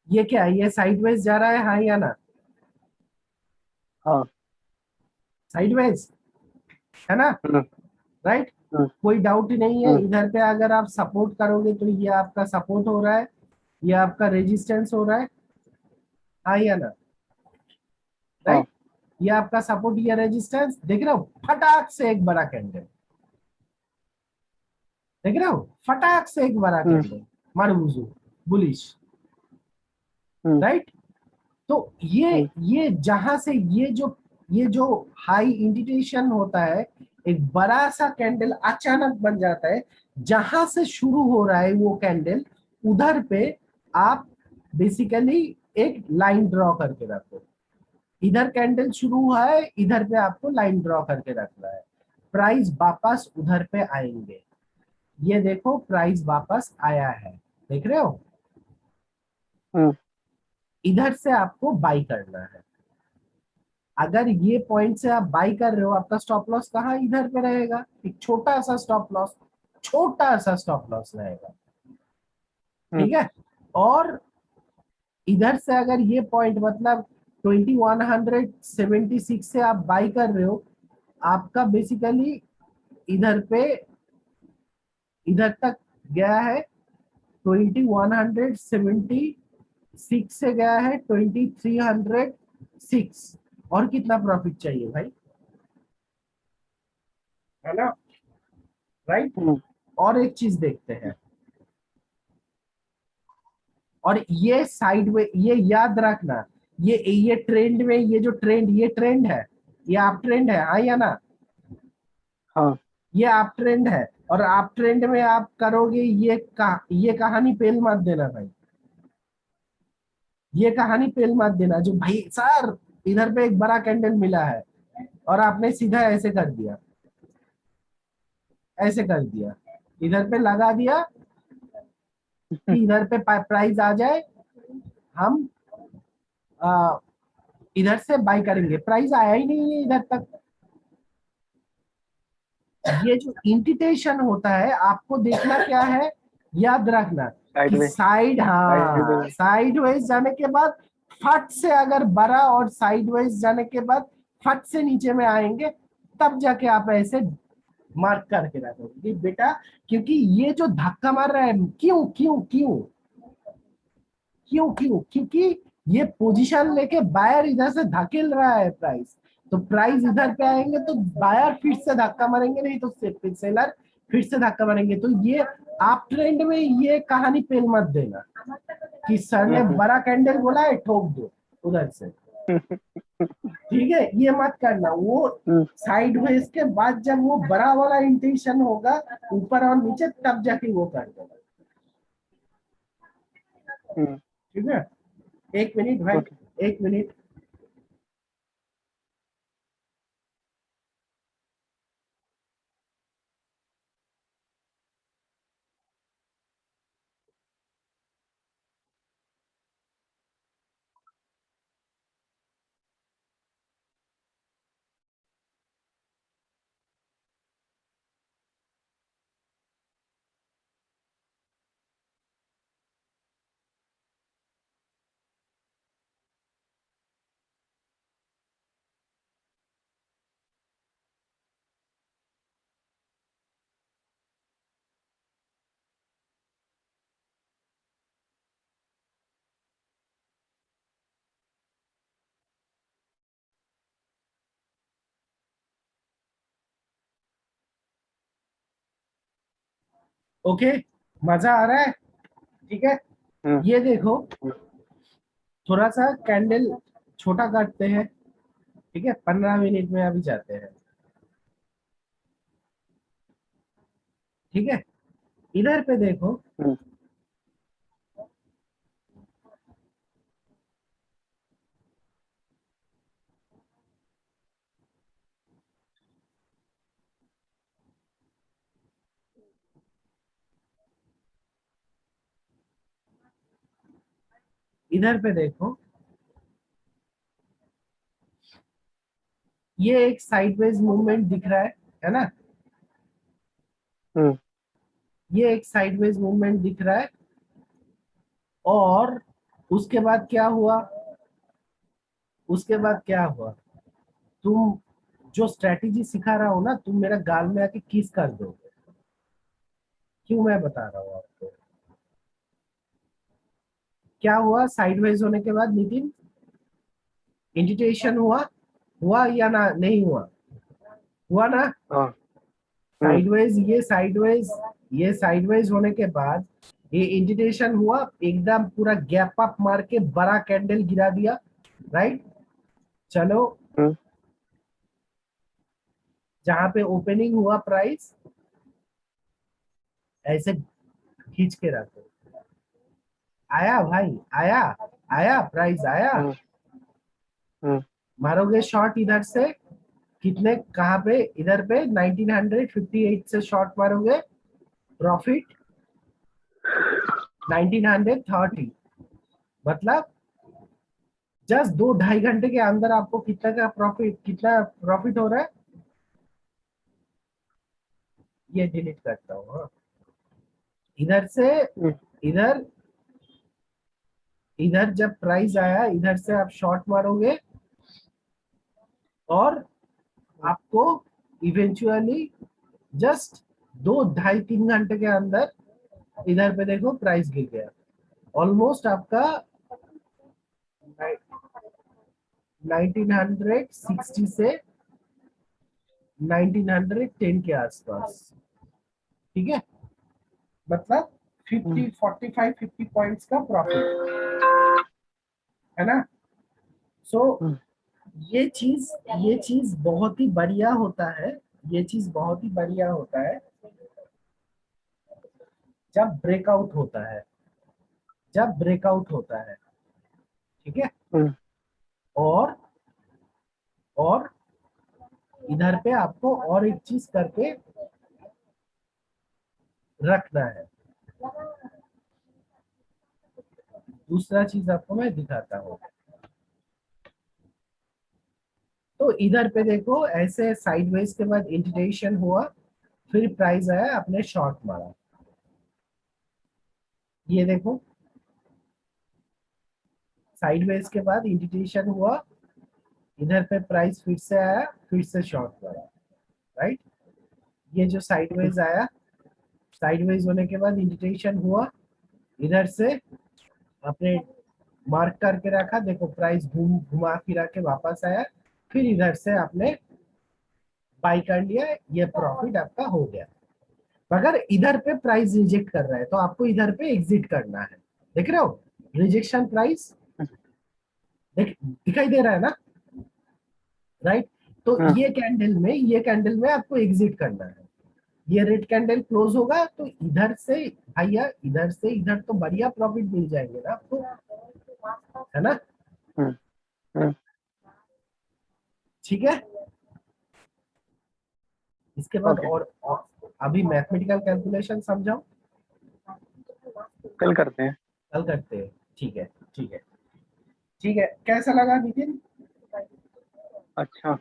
ये क्या है? ये साइडवेज जा रहा है, हाँ या ना? हाँ। साइडवेज है ना? हम्म। राइट? हम्म। कोई डाउट ही नहीं है। हम्म। इधर पे अगर आप सपोर्ट करोगे तो ये आपका सपोर्ट हो रहा है, ये आपका रेजिस्टेंस हो रहा है, हाँ या ना? हाँ। राइट? ये आपका सपोर्ट, ये रेजिस्टेंस, देख रहे हो? फटाक से एक बड़ा कैंडल, देख रहे हो? फटाक से एक बड़ा हम्म। कैंडल, मारूजू बुलिश। हम्म। राइट? तो हम्म। ये जहां से ये जो हाई इंडिकेशन होता है, एक बड़ा सा कैंडल अचानक बन जाता है, जहां से शुरू हो रहा है वो कैंडल, उधर पे आप बेसिकली एक लाइन ड्रॉ करके रखो। इधर कैंडल शुरू हुआ है, इधर पे आपको लाइन ड्रॉ करके रखना है, प्राइस वापस उधर पे आएंगे। ये देखो प्राइस वापस आया है, देख रहे हो? हम्म। इधर से आपको बाई करना है। अगर ये पॉइंट से आप बाई कर रहे हो, आपका स्टॉप लॉस कहाँ? इधर पे रहेगा, एक छोटा सा स्टॉप लॉस, छोटा सा स्टॉप लॉस रहेगा। हम्म। ठीक है? और इधर से अगर ये पॉइंट मतलब 2176 से आप बाई कर रहे हो, आपका बेसिकली इधर पे, इधर तक गया है 2176 से गया है 2306, और कितना प्रॉफिट चाहिए भाई? है ना? राइट? हम्म। और एक चीज देखते हैं, और ये साइड में, ये याद रखना, ये ट्रेंड में, ये जो ट्रेंड, ये ट्रेंड है, ये आप ट्रेंड है, हाँ या ना? हाँ। ये आप ट्रेंड है, और आप ट्रेंड में आप करोगे, ये कहानी पेल मत देना भाई, ये कहानी पेल मत देना जो भाई सर इधर पे एक बड़ा कैंडल मिला है और आपने सीधा ऐसे कर दिया, ऐसे कर दिया, इधर पे लगा दिया कि इधर पे प्राइस आ जाए, हम इधर से बाई करेंगे, प्राइस आया ही नहीं है इधर तक। ये जो इंटिटेशन होता है आपको देखना क्या है, याद रखना साइड कि में। साइड, साइड हाँ में। साइड वाइज जाने के बाद फट से अगर बड़ा और साइड वाइज जाने के बाद फट से नीचे में आएंगे, तब जाके आप ऐसे मार्क करके रखोगे बेटा। क्योंकि ये जो धक्का मार रहा है, क्यों क्यों क्यों क्यों क्यों, क्योंकि ये पोजीशन लेके बायर इधर से धकेल रहा है प्राइस, तो प्राइस इधर पे आएंगे तो बायर फिर से धक्का मारेंगे, नहीं तो सेलर फिर से धक्का मारेंगे। तो ये आप ट्रेंड में ये कहानी पेल मत देना कि सर ने बड़ा कैंडल बोला है ठोक दो उधर से, ठीक है, ये मत करना। वो साइड वेज के बाद जब वो बड़ा वाला इंटेंशन होगा ऊपर और नीचे, तब जाके वो कर देना, ठीक है। एक मिनट भाई, ओके। एक मिनट। ओके, मजा आ रहा है, ठीक है। ये देखो, थोड़ा सा कैंडल छोटा काटते हैं, ठीक है, 15 मिनट में अभी जाते हैं, ठीक है। इधर पे देखो, इधर पे देखो, ये एक साइडवेज मूवमेंट दिख रहा है ना, ये एक साइडवेज मूवमेंट दिख रहा है। और उसके बाद क्या हुआ, उसके बाद क्या हुआ, तुम जो स्ट्रेटेजी सिखा रहा हो ना, तुम मेरा गाल में आके किस कर दो, क्यों मैं बता रहा हूँ आपको। क्या हुआ साइडवेज होने के बाद नितिन, इंडिटेशन हुआ, हुआ या ना, नहीं हुआ, हुआ ना। हाँ। साइडवेज, ये साइडवेज होने के बाद ये इंडिटेशन हुआ, एकदम पूरा गैप अप मार के बड़ा कैंडल गिरा दिया, राइट। चलो, जहां पे ओपनिंग हुआ प्राइस ऐसे खींच के रखो, आया भाई, आया, आया प्राइस आया। मारोगे शॉट इधर से, कितने, कहां पे, इधर पे 1958 से शॉट मारोगे, प्रॉफिट 1930, मतलब जस्ट 2-2.5 घंटे के अंदर आपको कितना प्रॉफिट हो रहा है। ये डिलीट करता हूँ, हाँ। इधर से इधर, इधर जब प्राइस आया इधर से आप शॉर्ट मारोगे और आपको इवेंचुअली जस्ट 2-2.5-3 घंटे के अंदर इधर पे देखो प्राइस गिर गया, ऑलमोस्ट आपका 1960 से 1910 के आसपास, ठीक है, मतलब 50 45 50 पॉइंट्स का प्रॉफिट है ना। सो ये चीज बहुत ही बढ़िया होता है, ये चीज बहुत ही बढ़िया होता है जब ब्रेकआउट होता है, जब ब्रेकआउट होता है, ठीक है। और और इधर पे आपको और एक चीज करके रखना है, दूसरा चीज आपको मैं दिखाता हूँ, तो इधर पे देखो ऐसे साइडवेज के बाद इंडिकेशन हुआ, फिर प्राइस आया, आपने शॉर्ट मारा। ये देखो साइडवेज के बाद इंडिकेशन हुआ, इधर पे प्राइस फिर से आया, फिर से शॉर्ट मारा, राइट। ये जो साइडवेज आया, साइडवेज होने के बाद इंडिकेशन हुआ, इधर से आपने मार्क करके रखा, देखो प्राइस घुमा फिरा के वापस आया, फिर इधर से आपने बाई कर लिया, ये प्रॉफिट आपका हो गया। मगर इधर पे प्राइस रिजेक्ट कर रहा है तो आपको इधर पे एग्जिट करना है। देख रहे हो रिजेक्शन प्राइस, दिखाई दे रहा है ना, राइट। तो हाँ ये कैंडल में आपको एग्जिट करना है। ये रेड कैंडल क्लोज होगा तो इधर से भैया, इधर से इधर तो बढ़िया प्रॉफिट मिल जाएंगे ना आपको, है ना। हाँ हाँ ठीक है, इसके बाद ओके और अभी मैथमेटिकल कैलकुलेशन समझाओ, कल करते हैं। कल करते हैं। ठीक है, ठीक है, ठीक है। कैसा लगा नितिन? अच्छा।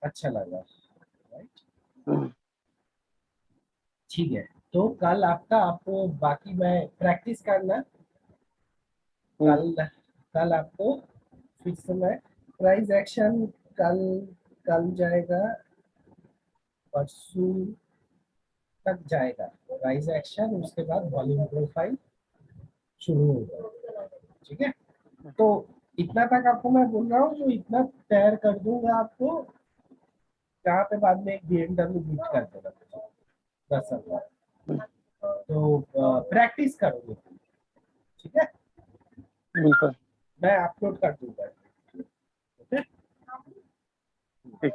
अच्छा लगा, राइट। हम्म, ठीक है, तो कल आपका, आपको बाकी मैं प्रैक्टिस करना। हम्म, कल कल आपको फिर से मैं प्राइस एक्शन, कल कल जाएगा, परसों तक जाएगा प्राइस एक्शन, उसके बाद वॉल्यूम प्रोफाइल शुरू होगा। ठीक है, तो इतना तक आपको मैं बोल रहा हूँ, जो इतना तैयार कर दूंगा आपको, जहाँ पे बाद में एक BMW बीट कर देगा 10,000। हम्म, तो प्रैक्टिस करोगे, ठीक है, बिल्कुल मैं अपलोड कर दूंगा। ओके। ठीक